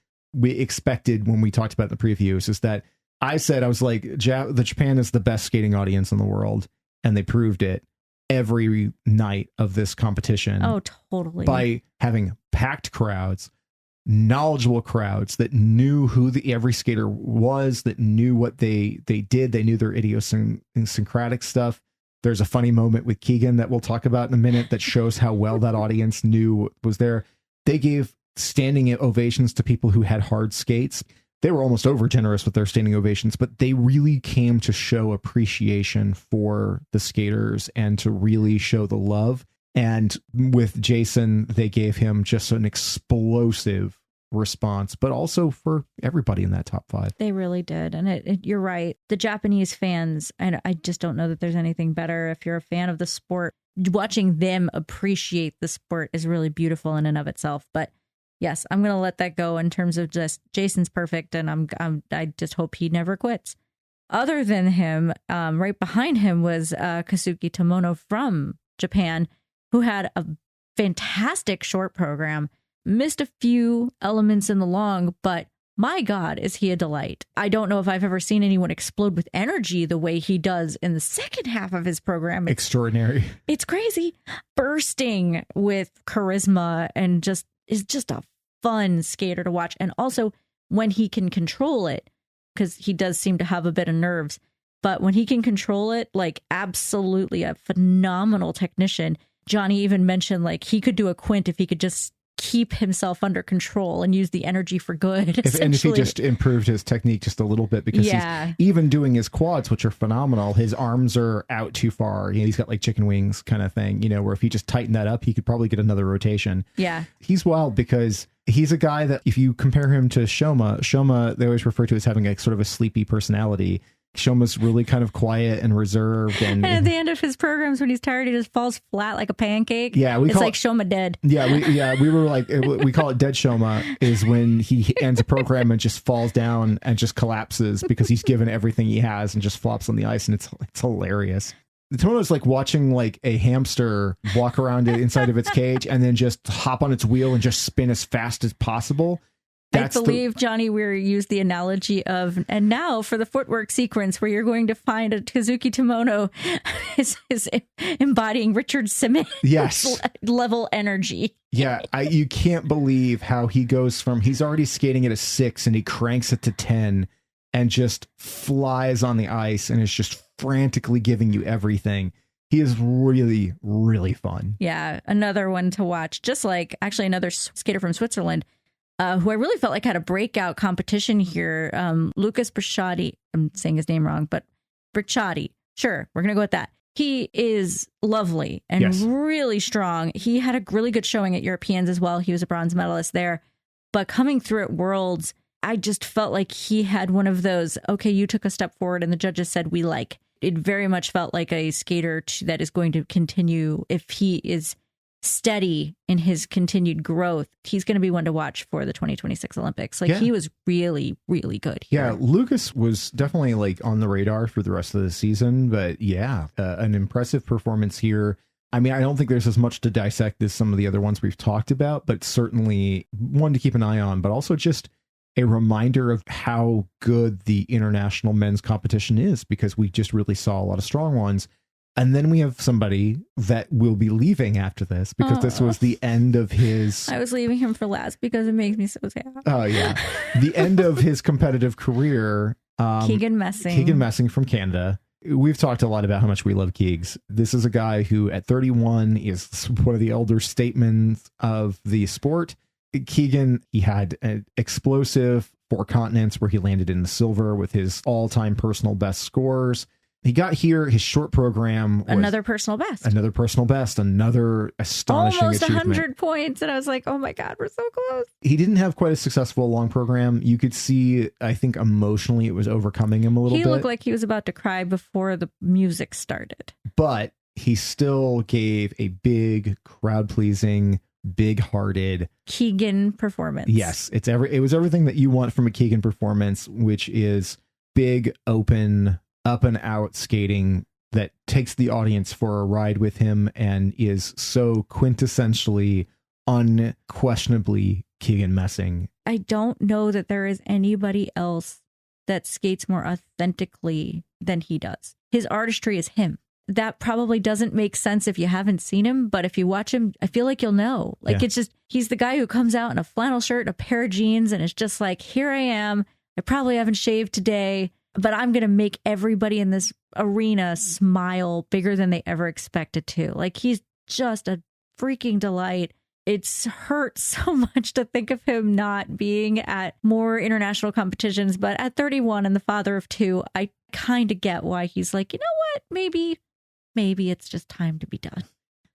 expected when we talked about the previews is that I was like, the Japan is the best skating audience in the world, and they proved it every night of this competition. Oh, totally. By having packed crowds, knowledgeable crowds that knew who every skater was, that knew what they did. They knew their idiosyncratic stuff. There's a funny moment with Keegan that we'll talk about in a minute that shows how well that audience knew was there. They gave standing ovations to people who had hard skates. They were almost over generous with their standing ovations, but they really came to show appreciation for the skaters and to really show the love. And with Jason, they gave him just an explosive response, but also for everybody in that top 5. They really did. And you're right. The Japanese fans, and I just don't know that there's anything better. If you're a fan of the sport, watching them appreciate the sport is really beautiful in and of itself. But yes, I'm going to let that go in terms of just Jason's perfect, and I just hope he never quits. Other than him, right behind him was Kazuki Tomono from Japan, who had a fantastic short program, missed a few elements in the long, but my God, is he a delight. I don't know if I've ever seen anyone explode with energy the way he does in the second half of his program. Extraordinary. It's crazy. Bursting with charisma and is just a fun skater to watch. And also when he can control it, because he does seem to have a bit of nerves, but when he can control it, like absolutely a phenomenal technician. Johnny even mentioned like he could do a quint if he could just keep himself under control and use the energy for good. And if he just improved his technique just a little bit, because he's even doing his quads, which are phenomenal, his arms are out too far. He's got like chicken wings kind of thing, where if he just tightened that up, he could probably get another rotation. Yeah. He's wild because he's a guy that if you compare him to Shoma, they always refer to as having sort of a sleepy personality. Shoma's really kind of quiet and reserved. And at the end of his programs, when he's tired, he just falls flat like a pancake. Yeah, it's like Shoma dead. We were like, we call it dead Shoma, is when he ends a program and just falls down and just collapses because he's given everything he has and just flops on the ice, and it's hilarious. The Tomono's like watching like a hamster walk around inside of its cage and then just hop on its wheel and just spin as fast as possible. I believe Johnny Weir used the analogy of, and now for the footwork sequence where you're going to find a Kazuki Tomono is embodying Richard Simmons level energy. Yeah, you can't believe how he goes from, he's already skating at a 6 and he cranks it to 10 and just flies on the ice and is just frantically giving you everything. He is really, really fun. Yeah, another one to watch. Just like actually another skater from Switzerland, who I really felt like had a breakout competition here. Lukas Britschgi. I'm saying his name wrong, but Britschgi. Sure, we're going to go with that. He is lovely and really strong. He had a really good showing at Europeans as well. He was a bronze medalist there. But coming through at Worlds, I just felt like he had one of those, okay, you took a step forward and the judges said we like. It very much felt like a skater that is going to continue if he is steady in his continued growth. He's going to be one to watch for the 2026 Olympics. He was really, really good here. Yeah, Lukas was definitely like on the radar for the rest of the season, but an impressive performance here. I mean, I don't think there's as much to dissect as some of the other ones we've talked about, but certainly one to keep an eye on, but also just a reminder of how good the international men's competition is, because we just really saw a lot of strong ones. And then we have somebody that will be leaving after this because this was the end of his... I was leaving him for last because it makes me so sad. Oh, yeah. The end of his competitive career. Keegan Messing. Keegan Messing from Canada. We've talked a lot about how much we love Keegs. This is a guy who at 31 is one of the elder statesmen of the sport. Keegan, he had an explosive 4 continents where he landed in the silver with his all-time personal best scores. He got here, his short program was another personal best, another astonishing almost achievement. 100 points. And I was like, oh my God, we're so close. He didn't have quite a successful long program. You could see, I think emotionally it was overcoming him a little bit. He looked like he was about to cry before the music started. But he still gave a big, crowd-pleasing, big-hearted Keegan performance. Yes, it was everything that you want from a Keegan performance, which is big, open, up and out skating that takes the audience for a ride with him and is so quintessentially, unquestionably Keegan Messing. I don't know that there is anybody else that skates more authentically than he does. His artistry is him. That probably doesn't make sense if you haven't seen him, but if you watch him, I feel like you'll know. It's just, he's the guy who comes out in a flannel shirt and a pair of jeans and it's just like, here I am. I probably haven't shaved today, but I'm going to make everybody in this arena smile bigger than they ever expected to. He's just a freaking delight. It's hurt so much to think of him not being at more international competitions, but at 31 and the father of 2, I kind of get why he's like, you know what, maybe it's just time to be done.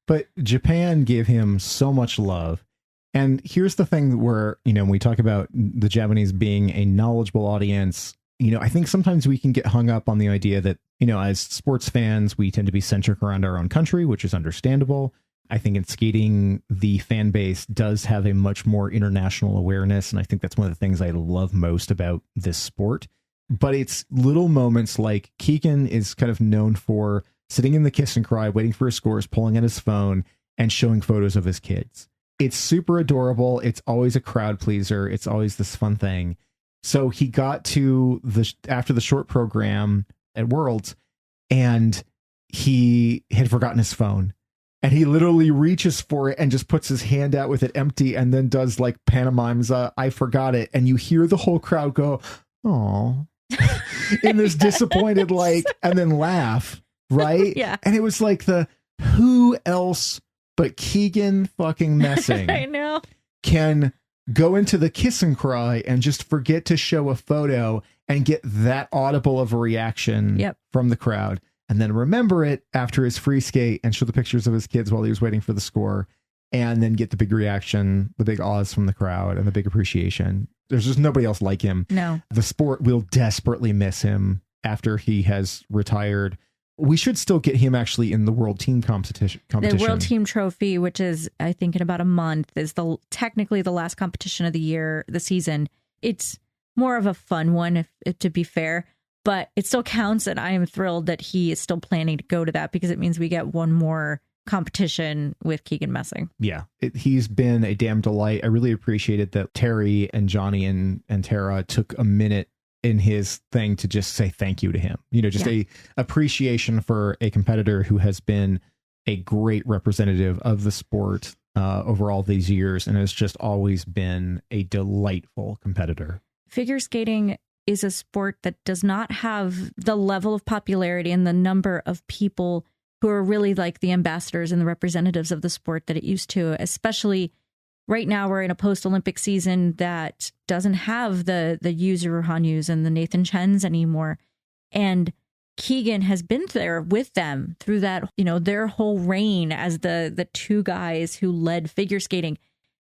But Japan gave him so much love. And here's the thing where, we talk about the Japanese being a knowledgeable audience. I think sometimes we can get hung up on the idea that, as sports fans, we tend to be centric around our own country, which is understandable. I think in skating, the fan base does have a much more international awareness. And I think that's one of the things I love most about this sport. But it's little moments like Keegan is kind of known for sitting in the kiss and cry, waiting for his scores, pulling out his phone and showing photos of his kids. It's super adorable. It's always a crowd pleaser. It's always this fun thing. So he got to after the short program at Worlds and he had forgotten his phone and he literally reaches for it and just puts his hand out with it empty and then does pantomimes, I forgot it. And you hear the whole crowd go, oh, in this disappointed, and then laugh. Right? Yeah. And it was like who else but Keegan fucking Messing. I know. can go into the kiss and cry and just forget to show a photo and get that audible of a reaction from the crowd, and then remember it after his free skate and show the pictures of his kids while he was waiting for the score, and then get the big reaction, the big awes from the crowd and the big appreciation. There's just nobody else like him. No. The sport will desperately miss him after he has retired. We should still get him actually in the world team competition. The world team trophy, which is, I think, in about a month, is technically the last competition of the year, the season. It's more of a fun one, if to be fair, but it still counts. And I am thrilled that he is still planning to go to that, because it means we get one more competition with Keegan Messing. Yeah, he's been a damn delight. I really appreciated that Terry and Johnny and Tara took a minute in his thing to just say thank you to him. Just a appreciation for a competitor who has been a great representative of the sport over all these years, and has just always been a delightful competitor. Figure skating is a sport that does not have the level of popularity and the number of people who are really like the ambassadors and the representatives of the sport that it used to, especially right now. We're in a post-Olympic season that doesn't have the Yuzuru Hanyus and the Nathan Chens anymore. And Keegan has been there with them through that, their whole reign as the two guys who led figure skating.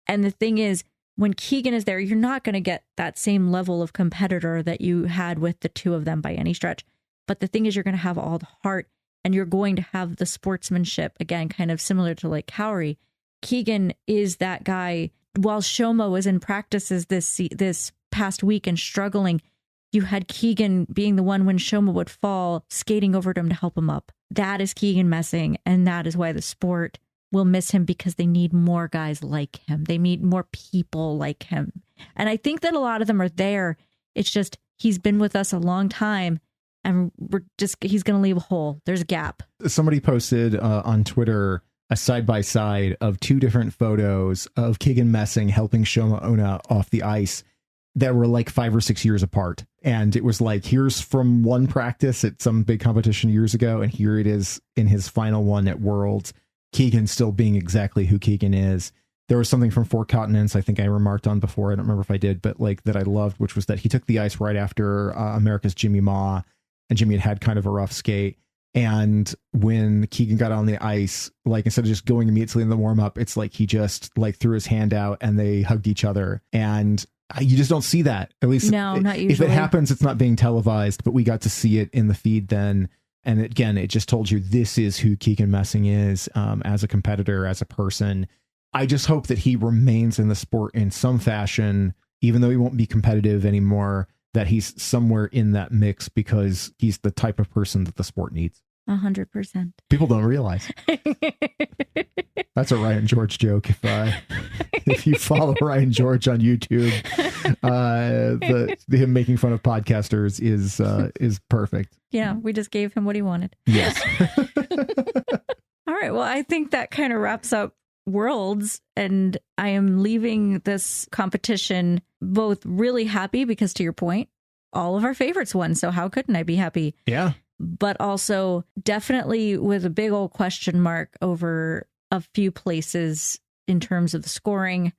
And the thing is, when Keegan is there, you're not going to get that same level of competitor that you had with the two of them by any stretch. But the thing is, you're going to have all the heart, and you're going to have the sportsmanship, again, kind of similar to like Kaori. Keegan is that guy. While Shoma was in practices this past week and struggling, you had Keegan being the one when Shoma would fall, skating over to him to help him up. That is Keegan Messing, and that is why the sport will miss him, because they need more guys like him. They need more people like him. And I think that a lot of them are there. It's just he's been with us a long time, and he's going to leave a hole. There's a gap. Somebody posted on Twitter a side-by-side of two different photos of Keegan Messing helping Shoma Uno off the ice that were like 5 or 6 years apart. And it was like, here's from one practice at some big competition years ago, and here it is in his final one at Worlds. Keegan still being exactly who Keegan is. There was something from Four Continents I think I remarked on before, I don't remember if I did, but like that I loved, which was that he took the ice right after America's Jimmy Ma, and Jimmy had kind of a rough skate. And when Keegan got on the ice, like instead of just going immediately in the warm up, it's like he just like threw his hand out and they hugged each other. And you just don't see that. At least no, not usually. If it happens, it's not being televised, but we got to see it in the feed then. And again, it just told you this is who Keegan Messing is as a competitor, as a person. I just hope that he remains in the sport in some fashion, even though he won't be competitive anymore, that he's somewhere in that mix, because he's the type of person that the sport needs. 100%. People don't realize. That's a Ryan George joke. If you follow Ryan George on YouTube, him making fun of podcasters is perfect. Yeah, we just gave him what he wanted. Yes. All right. Well, I think that kind of wraps up Worlds, and I am leaving this competition both really happy because, to your point, all of our favorites won. So how couldn't I be happy? Yeah. But also definitely with a big old question mark over a few places in terms of the scoring.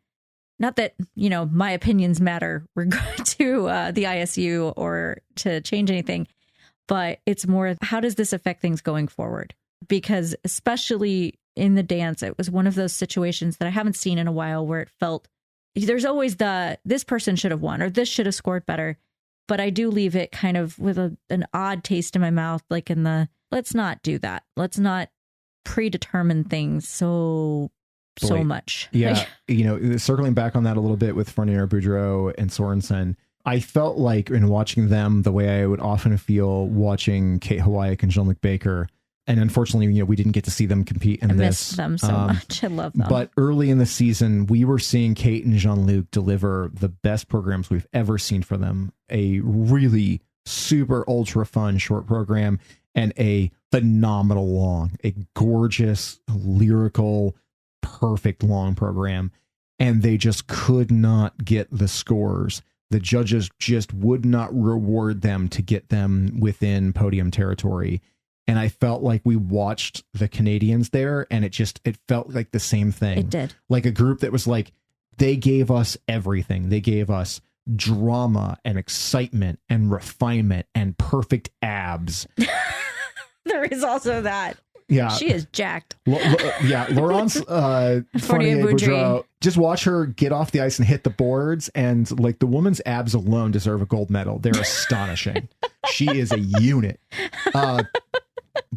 Not that, my opinions matter regard to the ISU or to change anything, but it's more, how does this affect things going forward? Because especially in the dance, it was one of those situations that I haven't seen in a while where it felt there's always this person should have won or this should have scored better. But I do leave it kind of with an odd taste in my mouth, like let's not do that. Let's not predetermine things so much. Yeah. Circling back on that a little bit with Fournier, Boudreau, and Sorensen, I felt like in watching them the way I would often feel watching Kate Hawaii and Jean-Luc Baker. And unfortunately, we didn't get to see them compete in this. I miss them so much. I love them. But early in the season, we were seeing Kate and Jean-Luc deliver the best programs we've ever seen for them. A really super ultra fun short program and a phenomenal long, a gorgeous, lyrical, perfect long program. And they just could not get the scores. The judges just would not reward them to get them within podium territory. And I felt like we watched the Canadians there, and it felt like the same thing. It did. Like a group that was like they gave us everything. They gave us drama and excitement and refinement and perfect abs. There is also that. Yeah, she is jacked. Laurence Fournier-Boudreau. Just watch her get off the ice and hit the boards, and like the woman's abs alone deserve a gold medal. They're astonishing. She is a unit.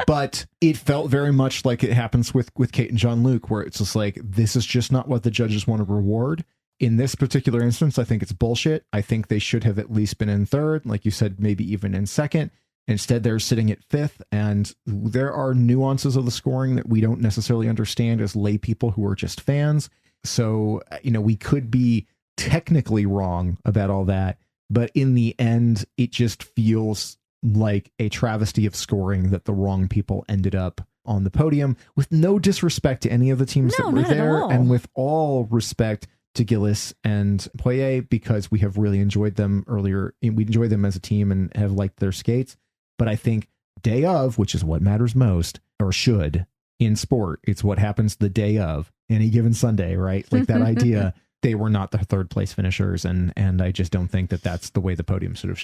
But it felt very much like it happens with Kate and Jean-Luc, where it's just like, this is just not what the judges want to reward. In this particular instance, I think it's bullshit. I think they should have at least been in third, like you said, maybe even in second. Instead, they're sitting at fifth, and there are nuances of the scoring that we don't necessarily understand as lay people who are just fans. So, we could be technically wrong about all that, but in the end, it just feels like a travesty of scoring that the wrong people ended up on the podium, with no disrespect to any of the teams that were there, and with all respect to Gillis and Poirier, because we have really enjoyed them earlier. We enjoyed them as a team and have liked their skates. But I think day of, which is what matters most, or should, in sport, it's what happens the day of any given Sunday, right? Like that idea, they were not the third place finishers. And I just don't think that that's the way the podium sort of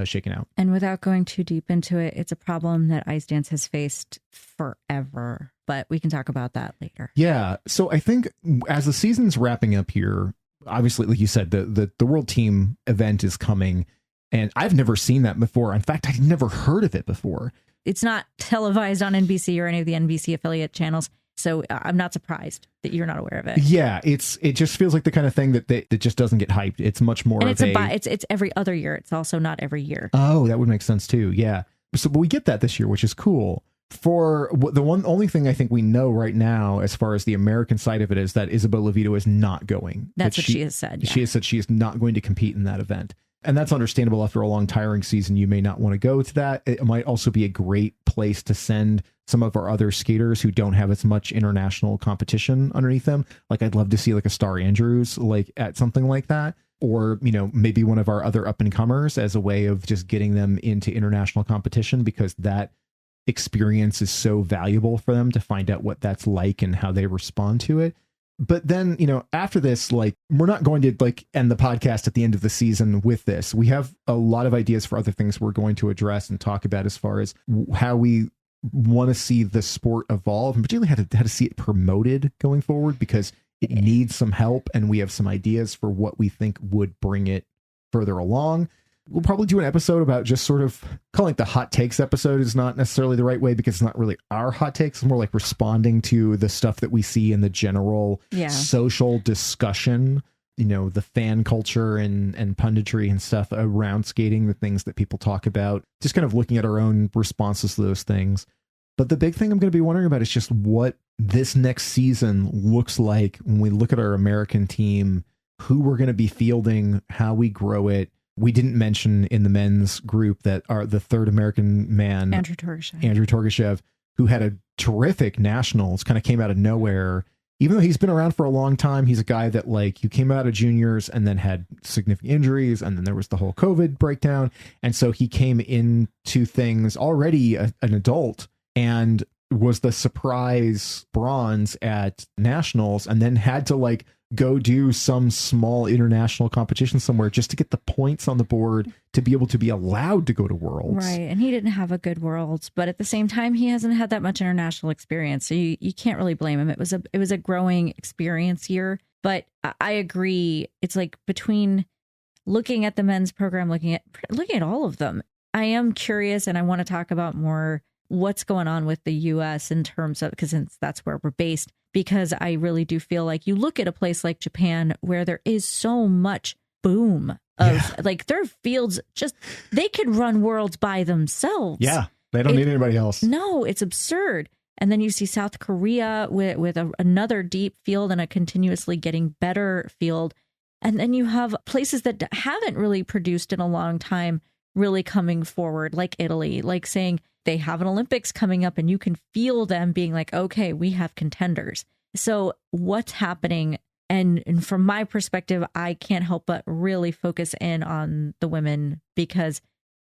shaken out. And without going too deep into it, it's a problem that ice dance has faced forever. But we can talk about that later. Yeah. So I think as the season's wrapping up here, obviously, like you said, the world team event is coming. And I've never seen that before. In fact, I'd never heard of it before. It's not televised on NBC or any of the NBC affiliate channels. So I'm not surprised that you're not aware of it. Yeah, it just feels like the kind of thing that just doesn't get hyped. It's much more and of it's every other year. It's also not every year. Oh, that would make sense too. Yeah. So but we get that this year, which is cool. For the only thing I think we know right now, as far as the American side of it, is that Isabeau Levito is not going. That's what she has said. Yeah. She has said she is not going to compete in that event. And that's understandable. After a long, tiring season, you may not want to go to that. It might also be a great place to send some of our other skaters who don't have as much international competition underneath them. Like, I'd love to see like a Star Andrews, like at something like that. Or, maybe one of our other up and comers as a way of just getting them into international competition, because that experience is so valuable for them to find out what that's like and how they respond to it. But then, after this, like, we're not going to like end the podcast at the end of the season with this. We have a lot of ideas for other things we're going to address and talk about as far as how we want to see the sport evolve, and particularly how to see it promoted going forward, because it needs some help, and we have some ideas for what we think would bring it further along. We'll probably do an episode about just sort of calling it the hot takes episode is not necessarily the right way, because it's not really our hot takes. It's more like responding to the stuff that we see in the general social discussion, the fan culture and punditry and stuff around skating, the things that people talk about, just kind of looking at our own responses to those things. But the big thing I'm going to be wondering about is just what this next season looks like when we look at our American team, who we're going to be fielding, how we grow it. We didn't mention in the men's group that the third American man, Andrew Torgashev, who had a terrific nationals, kind of came out of nowhere. Even though he's been around for a long time, he's a guy that, like, you came out of juniors and then had significant injuries, and then there was the whole COVID breakdown. And so he came into things already an adult and was the surprise bronze at nationals, and then had to like go do some small international competition somewhere just to get the points on the board to be able to be allowed to go to Worlds. Right. And he didn't have a good Worlds, but at the same time, he hasn't had that much international experience. So you can't really blame him. It was a growing experience year, but I agree. It's like between looking at the men's program, looking at all of them, I am curious, and I want to talk about more what's going on with the U.S. in terms of, because that's where we're based, because I really do feel like you look at a place like Japan where there is so much boom of like their fields, just they could run Worlds by themselves. Yeah, they don't need anybody else. No, it's absurd. And then you see South Korea with another deep field and a continuously getting better field. And then you have places that haven't really produced in a long time really coming forward, like Italy, like saying they have an Olympics coming up and you can feel them being like, okay, we have contenders. So what's happening? And from my perspective, I can't help but really focus in on the women, because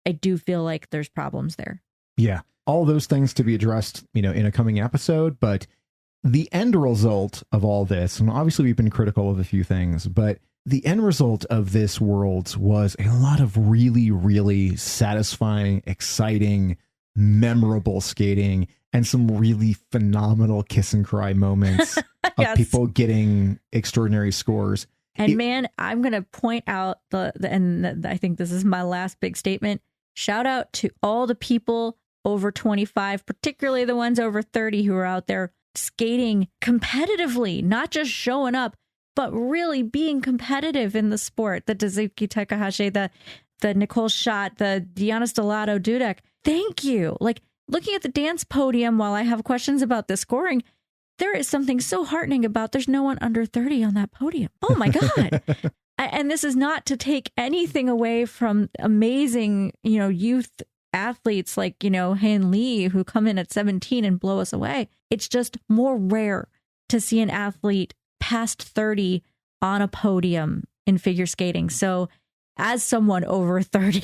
I do feel like there's problems there. Yeah. All those things to be addressed, in a coming episode. But the end result of all this, and obviously we've been critical of a few things, but the end result of this Worlds was a lot of really, really satisfying, exciting, memorable skating and some really phenomenal kiss and cry moments of people getting extraordinary scores. And man, I'm going to point out and I think this is my last big statement. Shout out to all the people over 25, particularly the ones over 30 who are out there skating competitively, not just showing up, but really being competitive in the sport. The Kazuki Takahashi, the Nicole Schott, the Diana Stellato-Dudek. Thank you. Like, looking at the dance podium while I have questions about the scoring, there is something so heartening about there's no one under 30 on that podium. Oh my God. And this is not to take anything away from amazing, youth athletes like, Haein Lee, who come in at 17 and blow us away. It's just more rare to see an athlete past 30 on a podium in figure skating. So as someone over 30,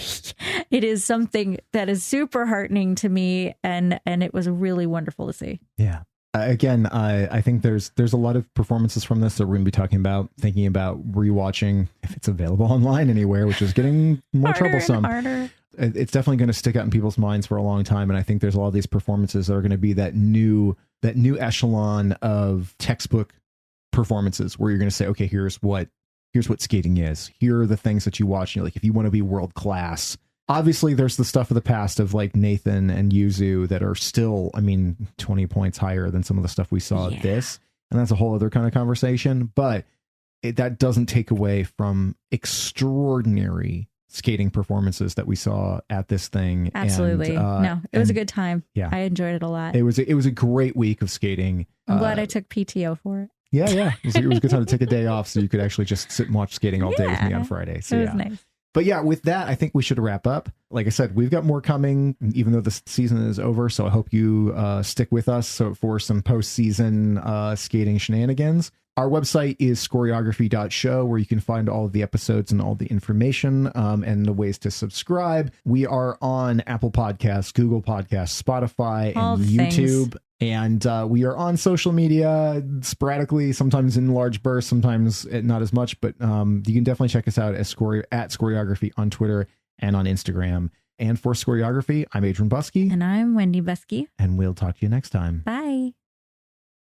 it is something that is super heartening to me. And it was really wonderful to see. Yeah. Again, I think there's a lot of performances from this that we're going to be talking about, thinking about rewatching if it's available online anywhere, which is getting more troublesome. Harder. It's definitely going to stick out in people's minds for a long time. And I think there's a lot of these performances that are going to be that new echelon of textbook performances where you're going to say, okay, here's what skating is. Here are the things that you watch. Like, if you want to be world class, obviously there's the stuff of the past of like Nathan and Yuzu that are still, 20 points higher than some of the stuff we saw at this. And that's a whole other kind of conversation, but that doesn't take away from extraordinary skating performances that we saw at this thing. Absolutely. No, it was a good time. Yeah. I enjoyed it a lot. It was a great week of skating. I'm glad I took PTO for it. Yeah. It was a good time to take a day off so you could actually just sit and watch skating all day with me on Friday. So it was nice. But yeah, with that, I think we should wrap up. Like I said, we've got more coming, even though the season is over. So I hope you stick with us for some postseason skating shenanigans. Our website is scoreography.show, where you can find all of the episodes and all the information and the ways to subscribe. We are on Apple Podcasts, Google Podcasts, Spotify, and YouTube. And we are on social media sporadically, sometimes in large bursts, sometimes not as much. But you can definitely check us out at Scoreography on Twitter and on Instagram. And for Scoreography, I'm Adrian Buskey. And I'm Wendy Buskey. And we'll talk to you next time. Bye.